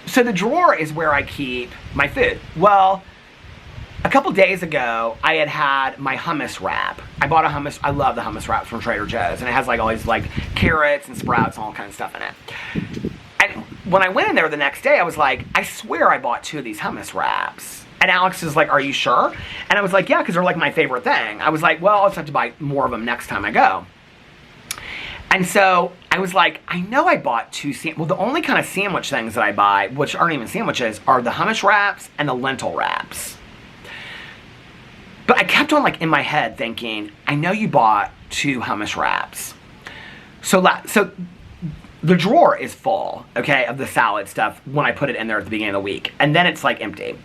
so the drawer is where I keep my food. Well, a couple days ago, I had my hummus wrap. I bought a hummus. I love the hummus wraps from Trader Joe's, and it has like all these like carrots and sprouts and all kinds of stuff in it. And when I went in there the next day, I was like, I swear I bought 2 of these hummus wraps. And Alex is like, are you sure? And I was like, yeah, because they're like my favorite thing. I was like, well, I'll just have to buy more of them next time I go. And so I was like, I know I bought 2 well, the only kind of sandwich things that I buy, which aren't even sandwiches, are the hummus wraps and the lentil wraps. But I kept on like in my head thinking, I know you bought 2 hummus wraps. So the drawer is full, okay, of the salad stuff when I put it in there at the beginning of the week. And then it's like empty.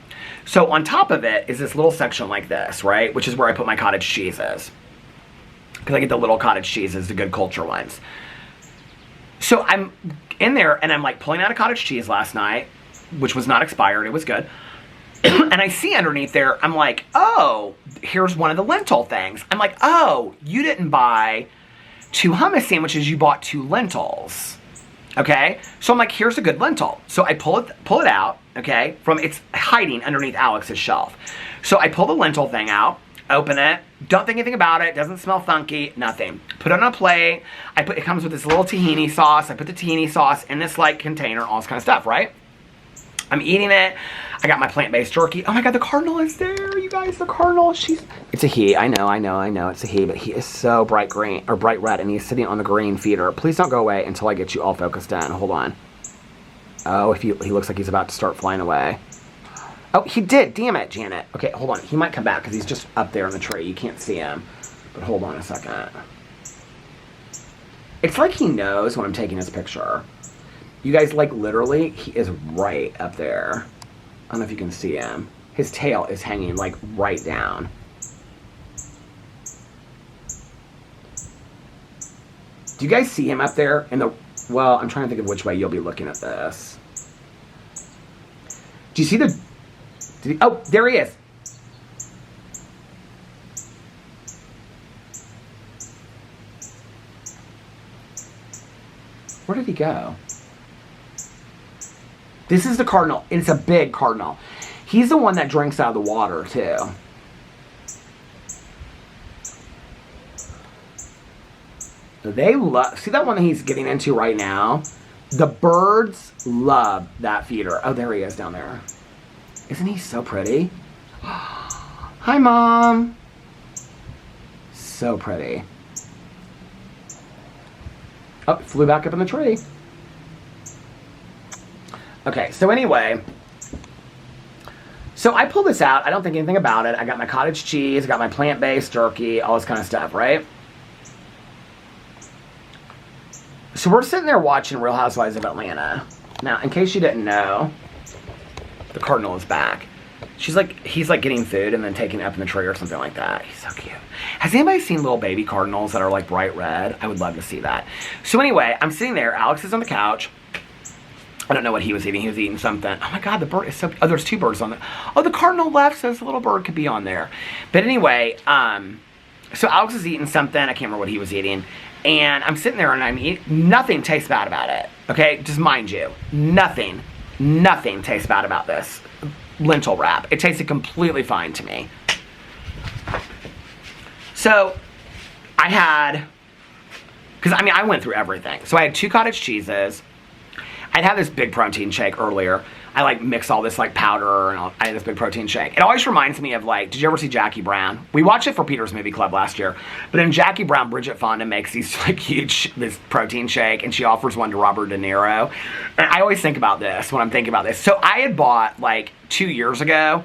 So on top of it is this little section like this, right? Which is where I put my cottage cheeses. Because I get the little cottage cheeses, the good culture ones. So I'm in there and I'm like pulling out a cottage cheese last night, which was not expired, it was good. And I see underneath there, I'm like, oh, here's one of the lentil things. I'm like, oh, you didn't buy 2 hummus sandwiches, you bought 2 lentils. Okay? So I'm like, here's a good lentil. So I pull it out, okay, it's hiding underneath Alex's shelf. So I pull the lentil thing out, open it, don't think anything about it, doesn't smell funky, nothing. Put it on a plate, it comes with this little tahini sauce, I put the tahini sauce in this like container, all this kind of stuff, right? I'm eating it. I got my plant-based jerky. Oh my God, the cardinal is there, you guys. The cardinal, it's a he. I know. It's a he, but he is so bright green or bright red, and he's sitting on the green feeder. Please don't go away until I get you all focused in. Hold on. Oh, he looks like he's about to start flying away. Oh, he did. Damn it, Janet. Okay, hold on. He might come back because he's just up there in the tree. You can't see him. But hold on a second. It's like he knows when I'm taking his picture. You guys, like, literally, he is right up there. I don't know if you can see him. His tail is hanging, like, right down. Do you guys see him up there? Well, I'm trying to think of which way you'll be looking at this. Do you see oh, there he is. Where did he go? This is the cardinal. It's a big cardinal. He's the one that drinks out of the water, too. They love... See that one that he's getting into right now? The birds love that feeder. Oh, there he is down there. Isn't he so pretty? Hi, Mom. So pretty. Oh, flew back up in the tree. Okay, so anyway, so I pull this out. I don't think anything about it. I got my cottage cheese, I got my plant-based jerky, all this kind of stuff, right? So we're sitting there watching Real Housewives of Atlanta. Now, in case you didn't know, the cardinal is back. He's like getting food and then taking it up in the tree or something like that. He's so cute. Has anybody seen little baby cardinals that are like bright red? I would love to see that. So anyway, I'm sitting there. Alex is on the couch. I don't know what he was eating. He was eating something. Oh my God, the bird is so... Oh, there's 2 birds on there. Oh, the cardinal left, so this little bird could be on there. But anyway, so Alex is eating something. I can't remember what he was eating. And I'm sitting there and I'm eating. Nothing tastes bad about it. Okay? Just mind you. Nothing tastes bad about this lentil wrap. It tasted completely fine to me. So, I had... Because, I mean, I went through everything. So I had 2 cottage cheeses. I'd had this big protein shake earlier. I like mix all this like powder and I had this big protein shake. It always reminds me of like, did you ever see Jackie Brown? We watched it for Peter's Movie Club last year. But in Jackie Brown, Bridget Fonda makes these like huge, this protein shake and she offers one to Robert De Niro. And I always think about this when I'm thinking about this. So I had bought like 2 years ago,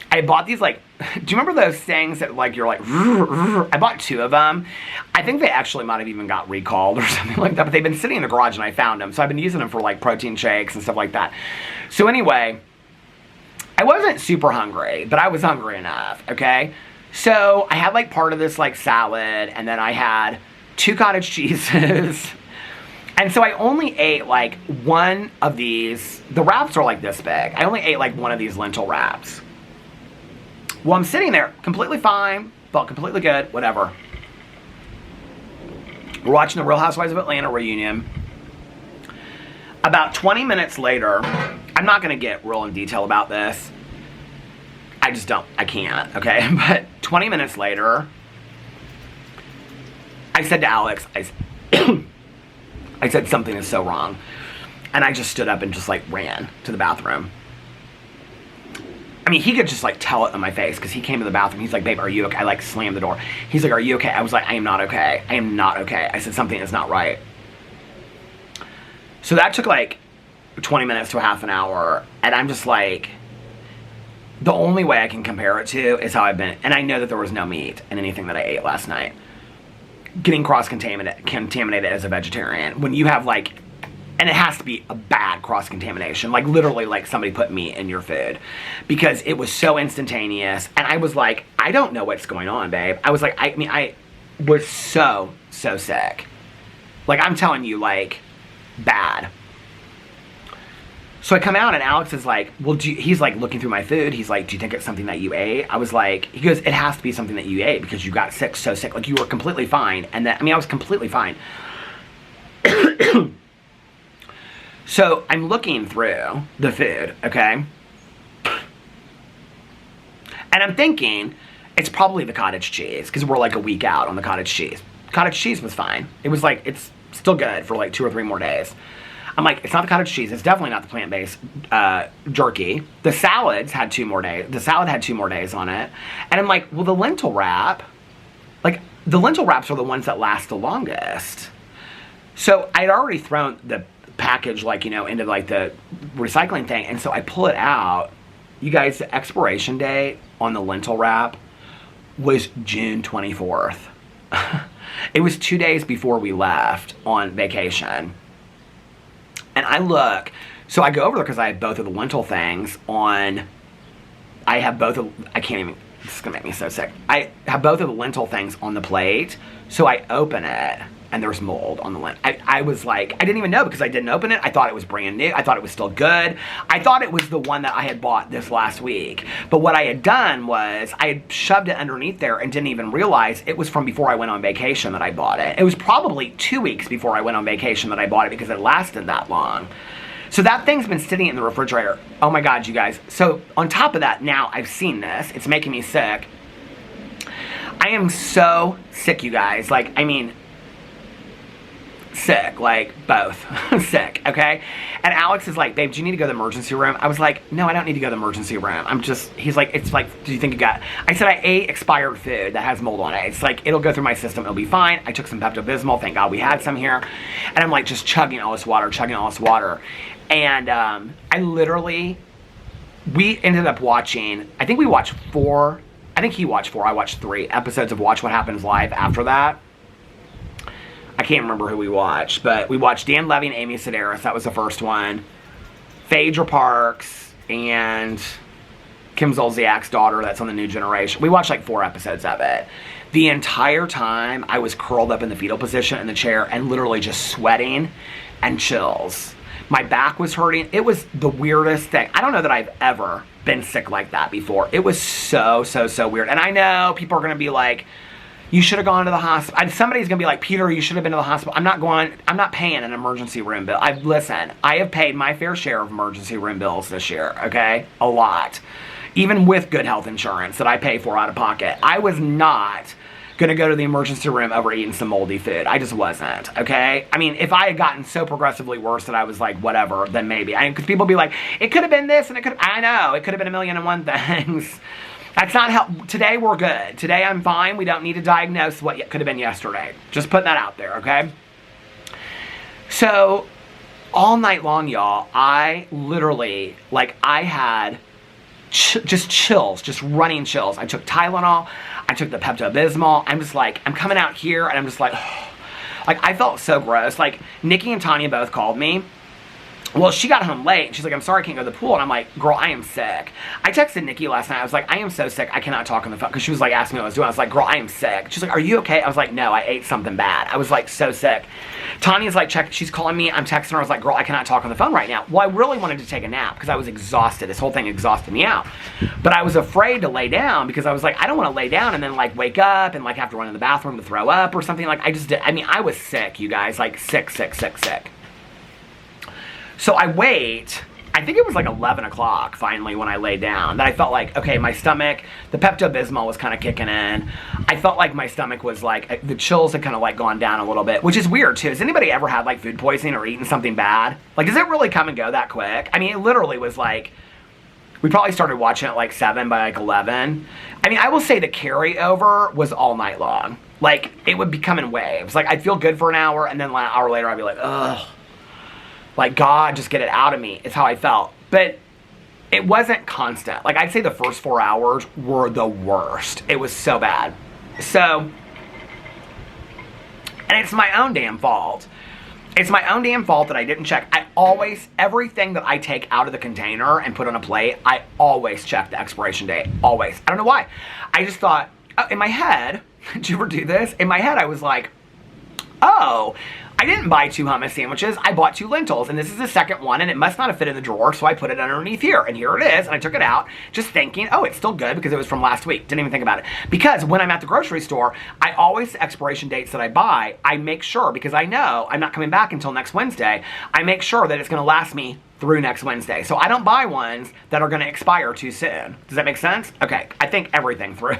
I bought these like, do you remember those things that like, you're like, I bought 2 of them. I think they actually might have even got recalled or something like that, but they've been sitting in the garage and I found them. So I've been using them for like protein shakes and stuff like that. So anyway, I wasn't super hungry, but I was hungry enough, okay? So I had like part of this like salad and then I had 2 cottage cheeses. And so I only ate like 1 of these. The wraps are like this big. I only ate like 1 of these lentil wraps. Well, I'm sitting there completely fine, felt completely good, whatever. We're watching the Real Housewives of Atlanta reunion. About 20 minutes later, I'm not going to get real in detail about this. I just don't. I can't, okay? But 20 minutes later, I said to Alex, I said something is so wrong. And I just stood up and just like ran to the bathroom. I mean, he could just like tell it in my face because he came to the bathroom. He's like, babe, are you okay? I like slammed the door. He's like, are you okay? I was like, I am not okay. I am not okay. I said something is not right. So that took like 20 minutes to a half an hour. And I'm just like, the only way I can compare it to is how I've been. And I know that there was no meat in anything that I ate last night. Getting contaminated as a vegetarian. When you have like, and it has to be a bad cross-contamination. Like literally like somebody put meat in your food. Because it was so instantaneous. And I was like, I don't know what's going on, babe. I was like, I was so sick. Like I'm telling you, like, bad. So I come out and Alex is like, well, he's like looking through my food. He's like, do you think it's something that you ate? I was like, he goes, it has to be something that you ate because you got sick, so sick. Like you were completely fine. And then, I mean, I was completely fine. So I'm looking through the food, okay? And I'm thinking, it's probably the cottage cheese because we're like a week out on the cottage cheese. Cottage cheese was fine. It was like, it's still good for like 2 or 3 more days. I'm like, it's not the cottage cheese. It's definitely not the plant-based jerky. The salads had 2 more days. The salad had 2 more days on it. And I'm like, well, the lentil wrap, like, the lentil wraps are the ones that last the longest. So I'd already thrown the package, like, you know, into, like, the recycling thing. And so I pull it out. You guys, the expiration date on the lentil wrap was June 24th. It was 2 days before we left on vacation. And I look, so I go over there because I have both of the lentil things on, I have both of, I can't even, this is going to make me so sick. I have both of the lentil things on the plate, so I open it, and there's mold on the lentil. I was like, I didn't even know because I didn't open it. I thought it was brand new. I thought it was still good. I thought it was the one that I had bought this last week. But what I had done was, I had shoved it underneath there and didn't even realize it was from before I went on vacation that I bought it. It was probably 2 weeks before I went on vacation that I bought it because it lasted that long. So that thing's been sitting in the refrigerator. Oh my God, you guys. So on top of that, now I've seen this. It's making me sick. I am so sick, you guys. Like, I mean, sick, like both. Sick, okay? And Alex is like, babe, do you need to go to the emergency room? I was like, no, I don't need to go to the emergency room. He's like, it's like, do you think you got, I said I ate expired food that has mold on it. It's like, it'll go through my system, it'll be fine. I took some Pepto-Bismol, thank God we had some here. And I'm like just chugging all this water. And I literally, we ended up watching, I think we watched 4, I think he watched 4, I watched 3 episodes of Watch What Happens Live after that. I can't remember who we watched, but we watched Dan Levy and Amy Sedaris. That was the first one. Phaedra Parks and Kim Zolciak's daughter. That's on the New Generation. We watched like 4 episodes of it. The entire time, I was curled up in the fetal position in the chair and literally just sweating and chills. My back was hurting. It was the weirdest thing. I don't know that I've ever been sick like that before. It was so weird. And I know people are going to be like, you should have gone to the hospital. Somebody's going to be like, Peter, you should have been to the hospital. I'm not paying an emergency room bill. Listen, I have paid my fair share of emergency room bills this year, okay? A lot. Even with good health insurance that I pay for out of pocket. I was not going to go to the emergency room over eating some moldy food. I just wasn't, okay? I mean, if I had gotten so progressively worse that I was like, whatever, then maybe. Because people be like, it could have been this and it could, I know, it could have been 1,000,001 things. That's not how, today we're good. Today I'm fine. We don't need to diagnose what could have been yesterday. Just putting that out there, okay? So, all night long, y'all, I literally, like, I had just chills, just running chills. I took Tylenol. I took the Pepto-Bismol. I'm just like, I'm coming out here, and I'm just like, like, I felt so gross. Like, Nikki and Tanya both called me. Well, she got home late, and she's like, I'm sorry I can't go to the pool. And I'm like, girl, I am sick. I texted Nikki last night. I was like, I am so sick. I cannot talk on the phone. Because she was like, asking me what I was doing. I was like, girl, I am sick. She's like, are you okay? I was like, no, I ate something bad. I was like, so sick. Tanya's like, she's calling me. I'm texting her. I was like, girl, I cannot talk on the phone right now. Well, I really wanted to take a nap because I was exhausted. This whole thing exhausted me out. But I was afraid to lay down because I was like, I don't want to lay down and then like wake up and like have to run in the bathroom to throw up or something. Like I just did. I mean, I was sick, you guys, like sick. So I wait, I think it was like 11 o'clock finally when I laid down, that I felt like, okay, my stomach, the Pepto-Bismol was kind of kicking in. I felt like my stomach was like, the chills had kind of like gone down a little bit, which is weird too. Has anybody ever had like food poisoning or eaten something bad? Like, does it really come and go that quick? I mean, it literally was like, we probably started watching at like 7 by like 11. I mean, I will say the carryover was all night long. Like, it would be coming in waves. Like, I'd feel good for an hour, and then an hour later I'd be like, ugh. Like, God, just get it out of me. It's how I felt. But it wasn't constant. Like, I'd say the first 4 hours were the worst. It was so bad. So, and it's my own damn fault. It's my own damn fault that I didn't check. I always, everything that I take out of the container and put on a plate, I always check the expiration date. Always. I don't know why. I just thought, in my head, did you ever do this? In my head, I was like, oh, I didn't buy 2 hummus sandwiches. I bought 2 lentils, and this is the second one, and it must not have fit in the drawer, so I put it underneath here, and here it is, and I took it out, just thinking, oh, it's still good because it was from last week. Didn't even think about it. Because when I'm at the grocery store, I always, expiration dates that I buy, I make sure, because I know I'm not coming back until next Wednesday, I make sure that it's going to last me through next Wednesday. So I don't buy ones that are going to expire too soon. Does that make sense? Okay, I think everything through.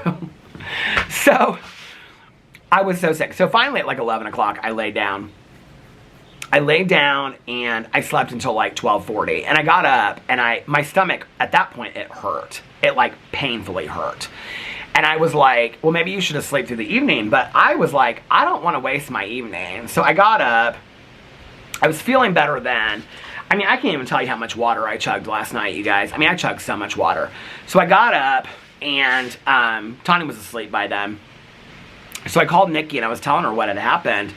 So I was so sick. So finally at like 11 o'clock, I laid down. And I slept until like 12:40. And I got up and my stomach, at that point, it hurt. It like painfully hurt. And I was like, well, maybe you should have slept through the evening. But I was like, I don't want to waste my evening. So I got up. I was feeling better then. I mean, I can't even tell you how much water I chugged last night, you guys. I mean, I chugged so much water. So I got up and Tanya was asleep by then. So I called Nikki and I was telling her what had happened.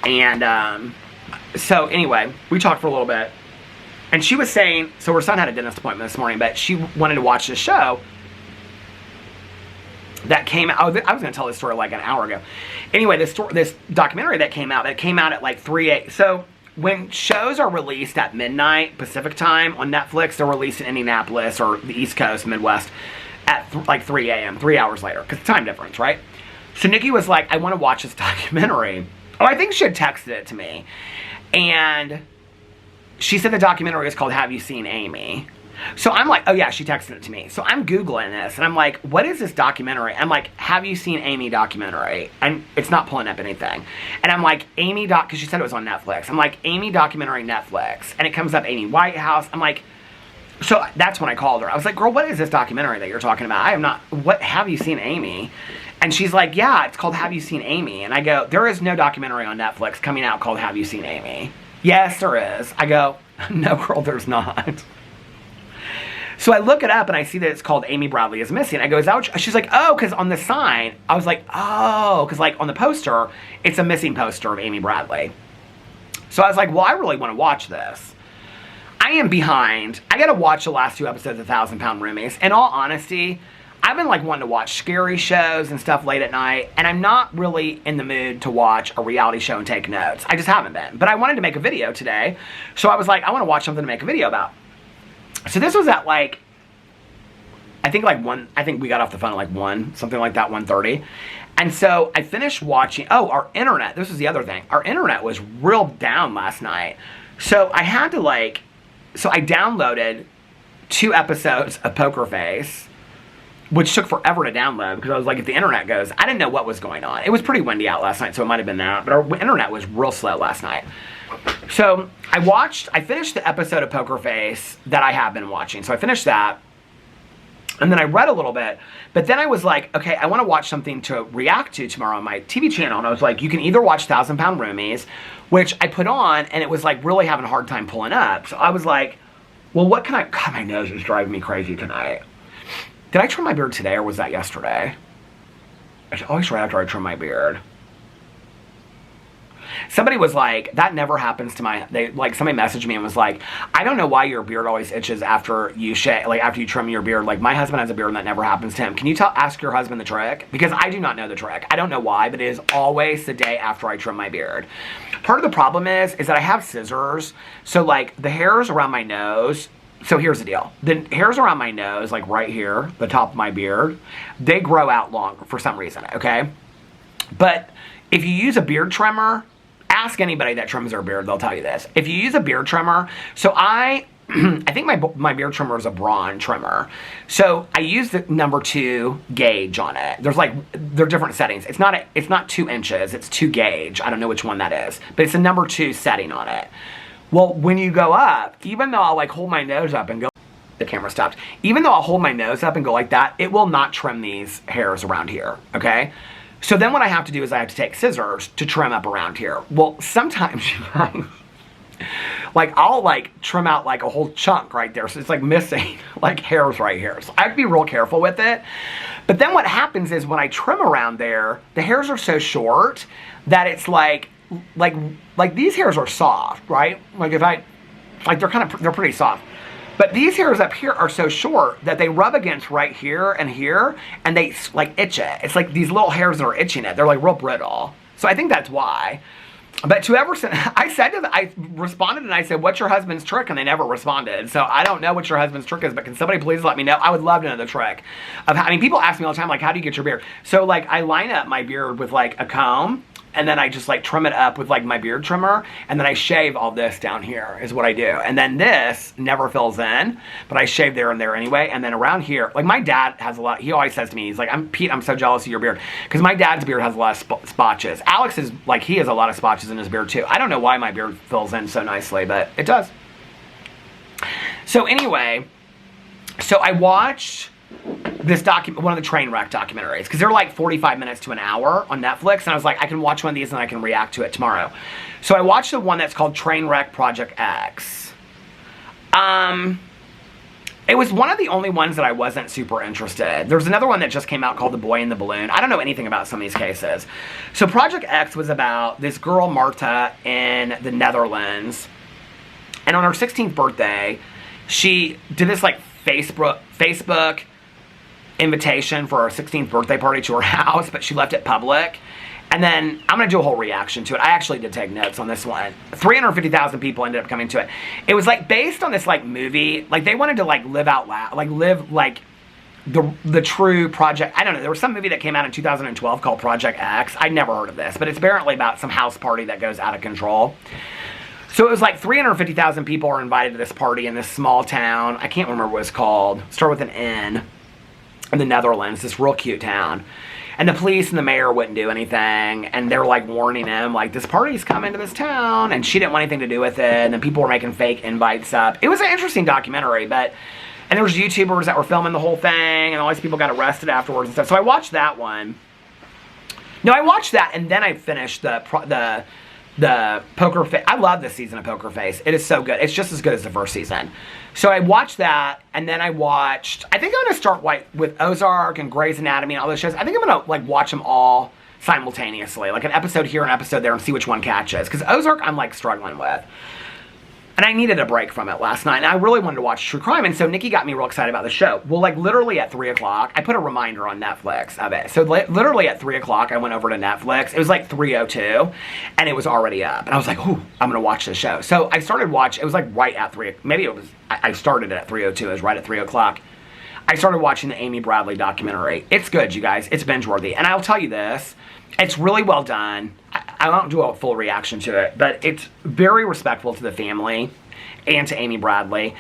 And so anyway, we talked for a little bit. And she was saying, so her son had a dentist appointment this morning, but she wanted to watch this show that came out. I was going to tell this story like an hour ago. Anyway, this documentary that came out at like 3 a.m. So when shows are released at midnight Pacific time on Netflix, they're released in Indianapolis or the East Coast, Midwest, at like 3 a.m., 3 hours later, because time difference, right? So Nikki was like, I want to watch this documentary. Oh, I think she had texted it to me. And she said the documentary is called Have You Seen Amy? So I'm like, oh yeah, she texted it to me. So I'm Googling this, and I'm like, what is this documentary? I'm like, Have You Seen Amy documentary? And it's not pulling up anything. And I'm like, Amy because she said it was on Netflix. I'm like, Amy documentary Netflix. And it comes up Amy Whitehouse. I'm like, so that's when I called her. I was like, girl, what is this documentary that you're talking about? Have You Seen Amy? And she's like, yeah, it's called Have You Seen Amy? And I go, there is no documentary on Netflix coming out called Have You Seen Amy? Yes, there is. I go, no, girl, there's not. So I look it up and I see that it's called Amy Bradley is Missing. I go, is that what she's like, oh, because on the sign, I was like, oh, because like on the poster, it's a missing poster of Amy Bradley. So I was like, well, I really want to watch this. I am behind. I got to watch the last 2 episodes of 1,000 Pound Roomies. In all honesty, I've been like wanting to watch scary shows and stuff late at night, and I'm not really in the mood to watch a reality show and take notes. I just haven't been. But I wanted to make a video today, so I was like, I want to watch something to make a video about. So this was at like, I think we got off the phone at like 1, something like that, 1:30. And so I finished watching, our internet, this was the other thing. Our internet was real down last night. So I had to I downloaded 2 episodes of Poker Face, which took forever to download because I was like, if the internet goes, I didn't know what was going on. It was pretty windy out last night, so it might have been that. But our internet was real slow last night. So I finished the episode of Poker Face that I have been watching. So I finished that. And then I read a little bit. But then I was like, okay, I want to watch something to react to tomorrow on my TV channel. And I was like, you can either watch 1,000 Pound Roomies, which I put on, and it was like really having a hard time pulling up. So I was like, well, what can God, my nose is driving me crazy tonight. Did I trim my beard today, or was that yesterday? I always right after I trim my beard. Somebody was like, that never happens to somebody messaged me and was like, I don't know why your beard always itches after you shave, like after you trim your beard. Like my husband has a beard and that never happens to him. Can you ask your husband the trick? Because I do not know the trick. I don't know why, but it is always the day after I trim my beard. Part of the problem is that I have scissors. So like the hairs around my nose, so here's the deal. The hairs around my nose, like right here, the top of my beard, they grow out long for some reason, okay? But if you use a beard trimmer, ask anybody that trims their beard, they'll tell you this. If you use a beard trimmer, so I think my beard trimmer is a Braun trimmer. So I use the number 2 gauge on it. There are different settings. It's not 2 inches, it's 2 gauge. I don't know which one that is, but it's a number 2 setting on it. Well, when you go up, even though I'll like hold my nose up and go, the camera stopped. Even though I'll hold my nose up and go like that, it will not trim these hairs around here, okay? So then what I have to do is I have to take scissors to trim up around here. Well, sometimes, like I'll like trim out like a whole chunk right there. So it's like missing like hairs right here. So I have to be real careful with it. But then what happens is when I trim around there, the hairs are so short that it's like these hairs are soft, right? Like they're pretty soft. But these hairs up here are so short that they rub against right here, and they like itch it. It's like these little hairs that are itching it. They're like real brittle. So I think that's why. But I responded and I said, what's your husband's trick? And they never responded. So I don't know what your husband's trick is, but can somebody please let me know? I would love to know the trick. People ask me all the time, like, how do you get your beard? So like I line up my beard with like a comb, and then I just like trim it up with like my beard trimmer, and then I shave all this down here is what I do. And then this never fills in, but I shave there and there anyway. And then around here, like my dad has a lot, he always says to me, he's like, Pete, I'm so jealous of your beard. Because my dad's beard has a lot of spotches. Alex is like, he has a lot of spotches in his beard too. I don't know why my beard fills in so nicely, but it does. So anyway, so I watched this one of the train wreck documentaries, because they're like 45 minutes to an hour on Netflix, and I was like, I can watch one of these and I can react to it tomorrow. So I watched the one that's called Trainwreck Project X. It was one of the only ones that I wasn't super interested. There's another one that just came out called The Boy in the Balloon. I don't know anything about some of these cases. So Project X was about this girl, Marta, in the Netherlands, and on her 16th birthday, she did this like Facebook invitation for her 16th birthday party to her house, but she left it public. And then I'm going to do a whole reaction to it. I actually did take notes on this one. 350,000 people ended up coming to it. It was like based on this like movie. Like they wanted to like live out loud, like live like the true project. I don't know. There was some movie that came out in 2012 called Project X. I'd never heard of this, but it's apparently about some house party that goes out of control. So it was like 350,000 people are invited to this party in this small town. I can't remember what it's called. Start with an N. In the Netherlands, this real cute town. And the police and the mayor wouldn't do anything, and they were like warning him, like, this party's coming to this town, and she didn't want anything to do with it, and then people were making fake invites up. It was an interesting documentary, and there was YouTubers that were filming the whole thing, and all these people got arrested afterwards and stuff. So I watched that one. No, I watched that, and then I finished the Poker Face. I love this season of Poker Face. It is so good. It's just as good as the first season. So I watched that, and then I think I'm going to start with Ozark and Grey's Anatomy and all those shows. I think I'm going to like watch them all simultaneously, like an episode here, an episode there, and see which one catches. Because Ozark I'm like struggling with. And I needed a break from it last night, and I really wanted to watch true crime, and so Nikki got me real excited about the show. Well, like, literally at 3 o'clock, I put a reminder on Netflix of it. So, literally at 3 o'clock, I went over to Netflix. It was like 3:02, and it was already up. And I was like, ooh, I'm going to watch this show. So, I started watching, it was like right at 3, maybe it was, I started it at 3:02, it was right at 3 o'clock. I started watching the Amy Bradley documentary. It's good, you guys. It's binge-worthy. And I'll tell you this, it's really well done. I won't do a full reaction to it, but it's very respectful to the family and to Amy Bradley.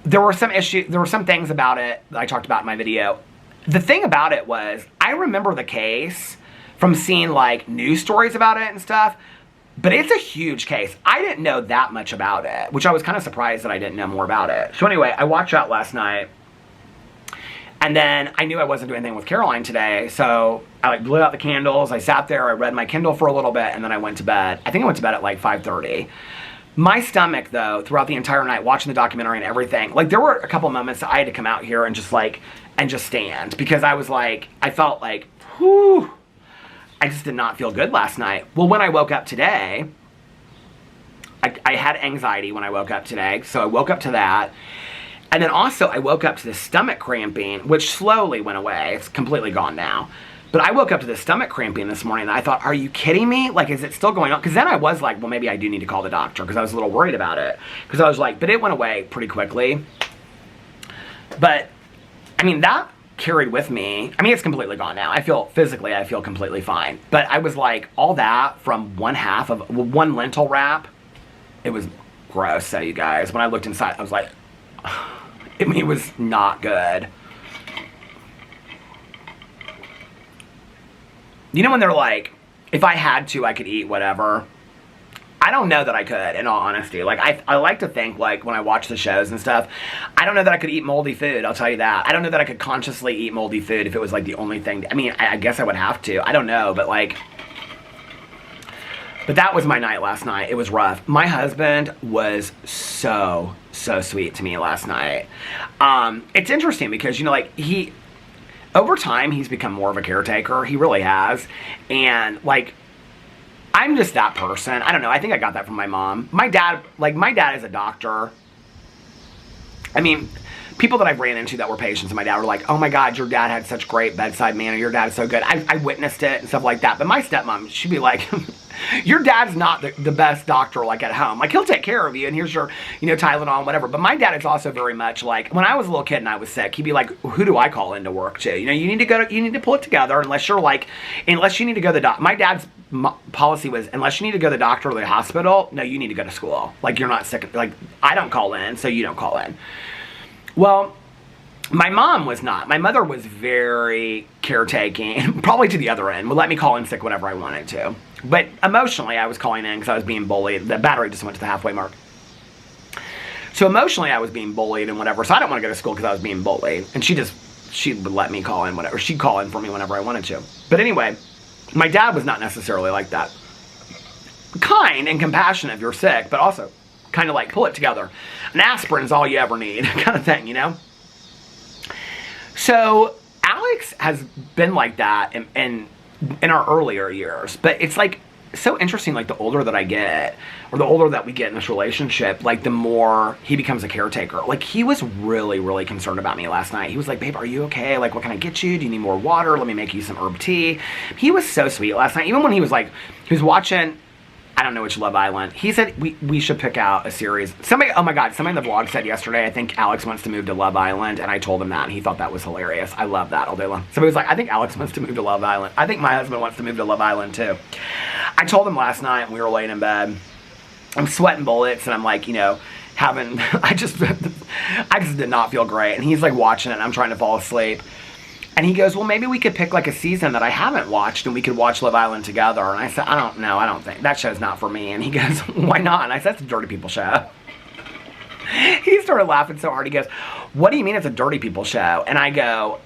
There were some things about it that I talked about in my video. The thing about it was, I remember the case from seeing like news stories about it and stuff, but it's a huge case. I didn't know that much about it, which I was kind of surprised that I didn't know more about it. So anyway, I watched that last night, and then I knew I wasn't doing anything with Caroline today, so I like blew out the candles, I sat there, I read my Kindle for a little bit, and then I went to bed. I think I went to bed at like 5:30. My stomach, though, throughout the entire night, watching the documentary and everything, like, there were a couple moments that I had to come out here and just stand, because I was like, I felt like, whew. I just did not feel good last night. Well, when I woke up today, I had anxiety when I woke up today, so I woke up to that. And then also I woke up to the stomach cramping, which slowly went away. It's completely gone now. But I woke up to the stomach cramping this morning, and I thought, are you kidding me? Like, is it still going on? Because then I was like, well, maybe I do need to call the doctor, because I was a little worried about it. Because I was like, but it went away pretty quickly. But, I mean, that carried with me. I mean, it's completely gone now. I feel completely fine. But I was like, all that from one lentil wrap, it was gross. So, you guys, when I looked inside, I was like, I mean, it was not good. You know when they're like, if I had to, I could eat whatever. I don't know that I could, in all honesty. Like, I like to think, like, when I watch the shows and stuff, I don't know that I could eat moldy food, I'll tell you that. I don't know that I could consciously eat moldy food if it was, like, the only thing. I mean, I guess I would have to. I don't know, but, like, but that was my night last night. It was rough. My husband was so sweet to me last night. It's interesting because, you know, like, over time, he's become more of a caretaker. He really has. And, like, I'm just that person. I don't know. I think I got that from my mom. My dad is a doctor. I mean, people that I've ran into that were patients of my dad were like, oh my God, your dad had such great bedside manner. Your dad is so good. I witnessed it and stuff like that. But my stepmom, she'd be like, your dad's not the best doctor, like, at home. Like, he'll take care of you, and here's your, you know, Tylenol and whatever. But my dad is also very much like, when I was a little kid and I was sick, he'd be like, who do I call into work to? You know, you need to pull it together unless you need to go to the doctor. My dad's policy was, unless you need to go to the doctor or the hospital, no, you need to go to school. Like, you're not sick. Like, I don't call in, so you don't call in. Well, my mom was not. My mother was very caretaking, probably to the other end, would let me call in sick whenever I wanted to. But emotionally, I was calling in because I was being bullied. The battery just went to the halfway mark. So emotionally, I was being bullied and whatever. So I didn't want to go to school because I was being bullied. And she would let me call in whatever. She'd call in for me whenever I wanted to. But anyway, my dad was not necessarily like that. Kind and compassionate if you're sick, but also kind of like, pull it together. An aspirin is all you ever need, kind of thing, you know? So Alex has been like that in our earlier years, but it's like so interesting, like the older that I get, or the older that we get in this relationship, like the more he becomes a caretaker. Like, he was really concerned about me last night. He was like, babe, are you okay? Like, what can I get you? Do you need more water? Let me make you some herb tea. He was so sweet last night. Even when he was watching, I don't know which Love Island. He said we should pick out a series. Oh my God, somebody in the vlog said yesterday, I think Alex wants to move to Love Island, and I told him that, and he thought that was hilarious. I love that all day long. Somebody was like, I think Alex wants to move to Love Island. I think my husband wants to move to Love Island too. I told him last night when we were laying in bed, I'm sweating bullets, and I'm like, you know, I just did not feel great. And he's like watching it, and I'm trying to fall asleep. And he goes, well, maybe we could pick like a season that I haven't watched and we could watch Love Island together. And I said, I don't know. I don't think that show's not for me. And he goes, why not? And I said, it's a dirty people show. He started laughing so hard. He goes, what do you mean it's a dirty people show? And I go,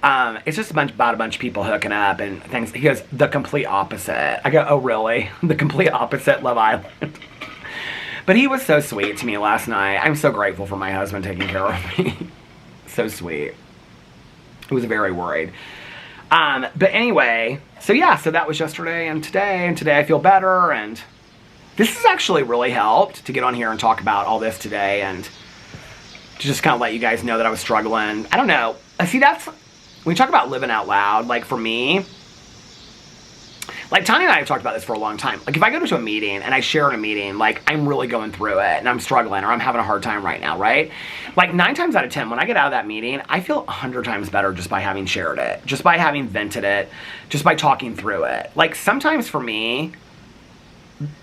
it's just about a bunch of people hooking up and things. He goes, the complete opposite. I go, oh, really? The complete opposite, Love Island. But he was so sweet to me last night. I'm so grateful for my husband taking care of me. So sweet. I was very worried. But anyway, so yeah, so that was yesterday and today I feel better, and this has actually really helped to get on here and talk about all this today and to just kind of let you guys know that I was struggling. I don't know. See, that's, when you talk about living out loud, like for me, like Tanya and I have talked about this for a long time. Like if I go to a meeting and I share in a meeting, like I'm really going through it and I'm struggling or I'm having a hard time right now, right? Like 9 times out of 10, when I get out of that meeting, I feel 100 times better just by having shared it, just by having vented it, just by talking through it. Like sometimes for me,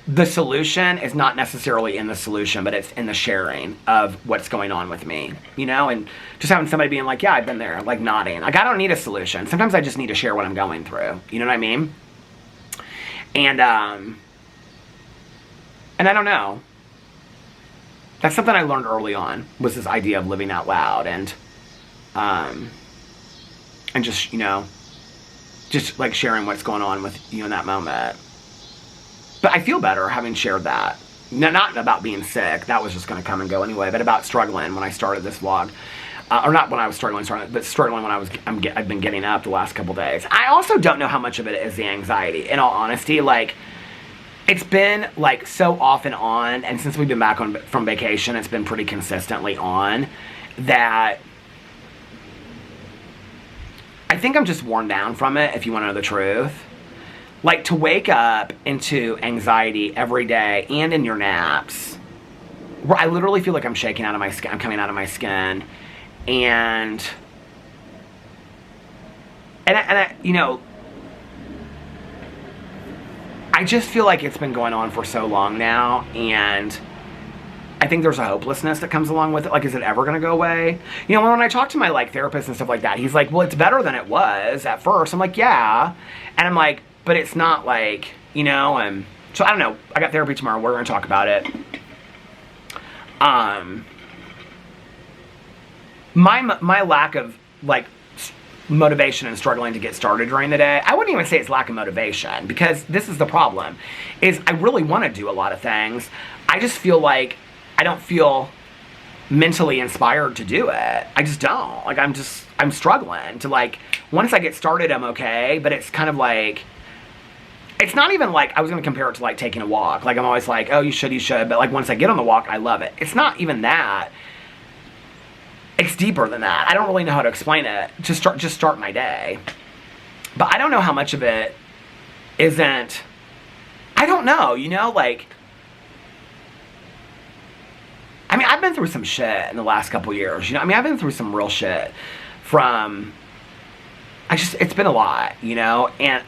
the solution is not necessarily in the solution, but it's in the sharing of what's going on with me, you know? And just having somebody being like, yeah, I've been there, like nodding. Like I don't need a solution. Sometimes I just need to share what I'm going through. You know what I mean? And I don't know. That's something I learned early on, was this idea of living out loud and just, you know, just like sharing what's going on with you in that moment. But I feel better having shared that. Not about being sick. That was just going to come and go anyway, but about struggling when I started this vlog. Or not when I was struggling, but struggling when I've been getting up the last couple days. I also don't know how much of it is the anxiety. In all honesty, like, it's been like so off and on, and since we've been back from vacation, it's been pretty consistently on, that I think I'm just worn down from it, if you want to know the truth. Like, to wake up into anxiety every day and in your naps, where I literally feel like I'm shaking out of my skin, I'm coming out of my skin, and I, you know, I just feel like it's been going on for so long now, and I think there's a hopelessness that comes along with it. Like, is it ever going to go away? You know, when I talk to my, like, therapist and stuff like that, he's like, well, it's better than it was at first. I'm like, yeah. And I'm like, but it's not like, you know, and so I don't know. I got therapy tomorrow. We're going to talk about it. My lack of, like, motivation and struggling to get started during the day, I wouldn't even say it's lack of motivation, because this is the problem, is I really want to do a lot of things. I just feel like I don't feel mentally inspired to do it. I just don't. Like, I'm struggling to, like, once I get started, I'm okay, but it's kind of like, it's not even like, I was going to compare it to, like, taking a walk. Like, I'm always like, oh, you should, but, like, once I get on the walk, I love it. It's not even that. It's deeper than that. I don't really know how to explain it. Just start my day. But I don't know how much of it isn't, I don't know, you know, like, I mean, I've been through some shit in the last couple years, you know, I mean, I've been through some real shit from, it's been a lot, you know, and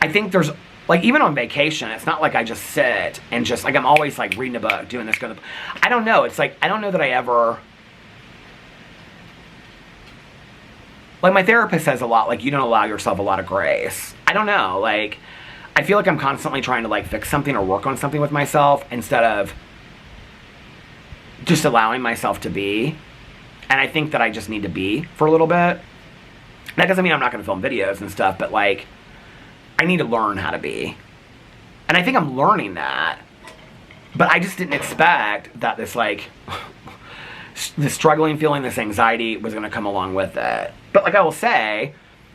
I think there's, like, even on vacation, it's not like I just sit and just, like, I'm always, like, reading a book, doing this, going to, I don't know, it's like, I don't know that I ever, like, my therapist says a lot, like, you don't allow yourself a lot of grace. I don't know, like, I feel like I'm constantly trying to, like, fix something or work on something with myself instead of just allowing myself to be. And I think that I just need to be for a little bit. That doesn't mean I'm not going to film videos and stuff, but, like, I need to learn how to be. And I think I'm learning that. But I just didn't expect that this, like, this struggling feeling, this anxiety was going to come along with it. But, like, I will say,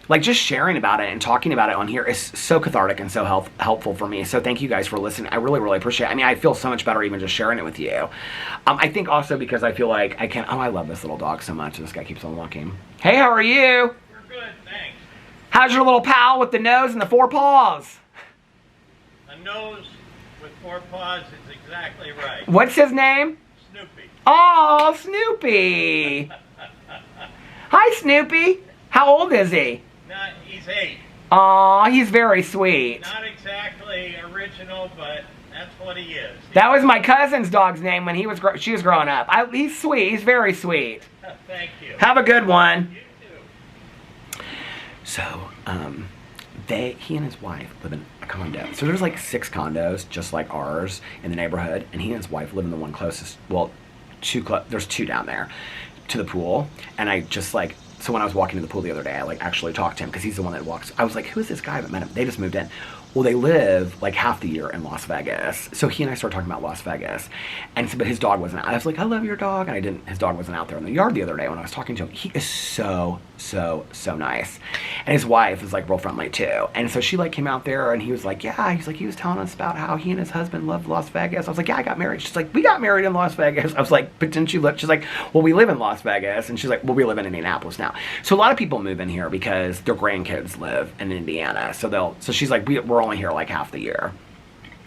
like, just sharing about it and talking about it on here is so cathartic and so helpful for me. So thank you guys for listening. I really, really appreciate it. I mean, I feel so much better even just sharing it with you. I think also because I feel like I can, oh, I love this little dog so much. This guy keeps on walking. Hey, how are you? We're good, thanks. How's your little pal with the nose and the 4 paws? A nose with 4 paws is exactly right. What's his name? Snoopy. Oh, Snoopy. Hi, Snoopy. How old is he? He's 8. Aw, he's very sweet. Not exactly original, but that's what he is. That was my cousin's dog's name when she was growing up. He's sweet. He's very sweet. Thank you. Have a good one. You too. So, he and his wife live in a condo. So there's like 6 condos, just like ours, in the neighborhood. And he and his wife live in the one closest, well, there's 2 down there to the pool. And I just, like, so when I was walking to the pool the other day, I, like, actually talked to him because he's the one that walks. I was like, who is this guy? I haven't met him. They just moved in. Well, they live, like, half the year in Las Vegas. So he and I started talking about Las Vegas. And so, but his dog wasn't out. I was like, I love your dog. And his dog wasn't out there in the yard the other day when I was talking to him. He is so, so, so nice. And his wife is, like, real friendly too. And so she, like, came out there and he was like, yeah, he was telling us about how he and his husband loved Las Vegas. I was like, yeah, I got married. She's like, we got married in Las Vegas. I was like, but didn't you look? She's like, well, we live in Las Vegas. And she's like, well, we live in Indianapolis now. So a lot of people move in here because their grandkids live in Indiana. So she's like, we're only here like half the year.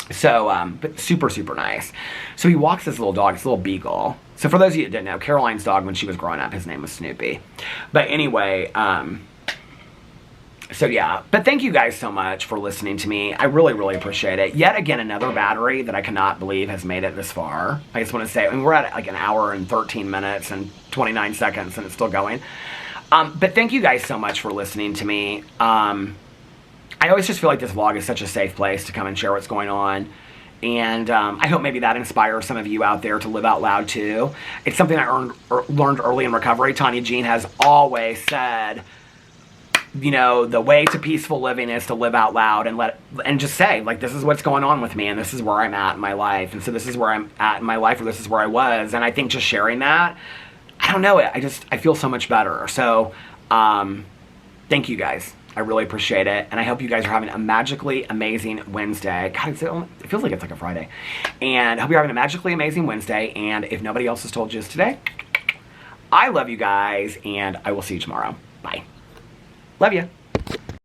So, but super, super nice. So he walks this little dog, this little beagle. So for those of you that didn't know, Caroline's dog when she was growing up, his name was Snoopy. But anyway, so yeah. But thank you guys so much for listening to me. I really, really appreciate it. Yet again, another battery that I cannot believe has made it this far. I just want to say, I mean, we're at like 1 hour and 13 minutes and 29 seconds and it's still going. But thank you guys so much for listening to me. I always just feel like this vlog is such a safe place to come and share what's going on. And I hope maybe that inspires some of you out there to live out loud too. It's something I learned early in recovery. Tanya Jean has always said, you know, the way to peaceful living is to live out loud and just say, like, this is what's going on with me and this is where I'm at in my life. And so this is where I'm at in my life, or this is where I was. And I think just sharing that I don't know it. I feel so much better. So, thank you guys. I really appreciate it. And I hope you guys are having a magically amazing Wednesday. God, it feels like it's like a Friday. And I hope you're having a magically amazing Wednesday. And if nobody else has told you this today, I love you guys. And I will see you tomorrow. Bye. Love you.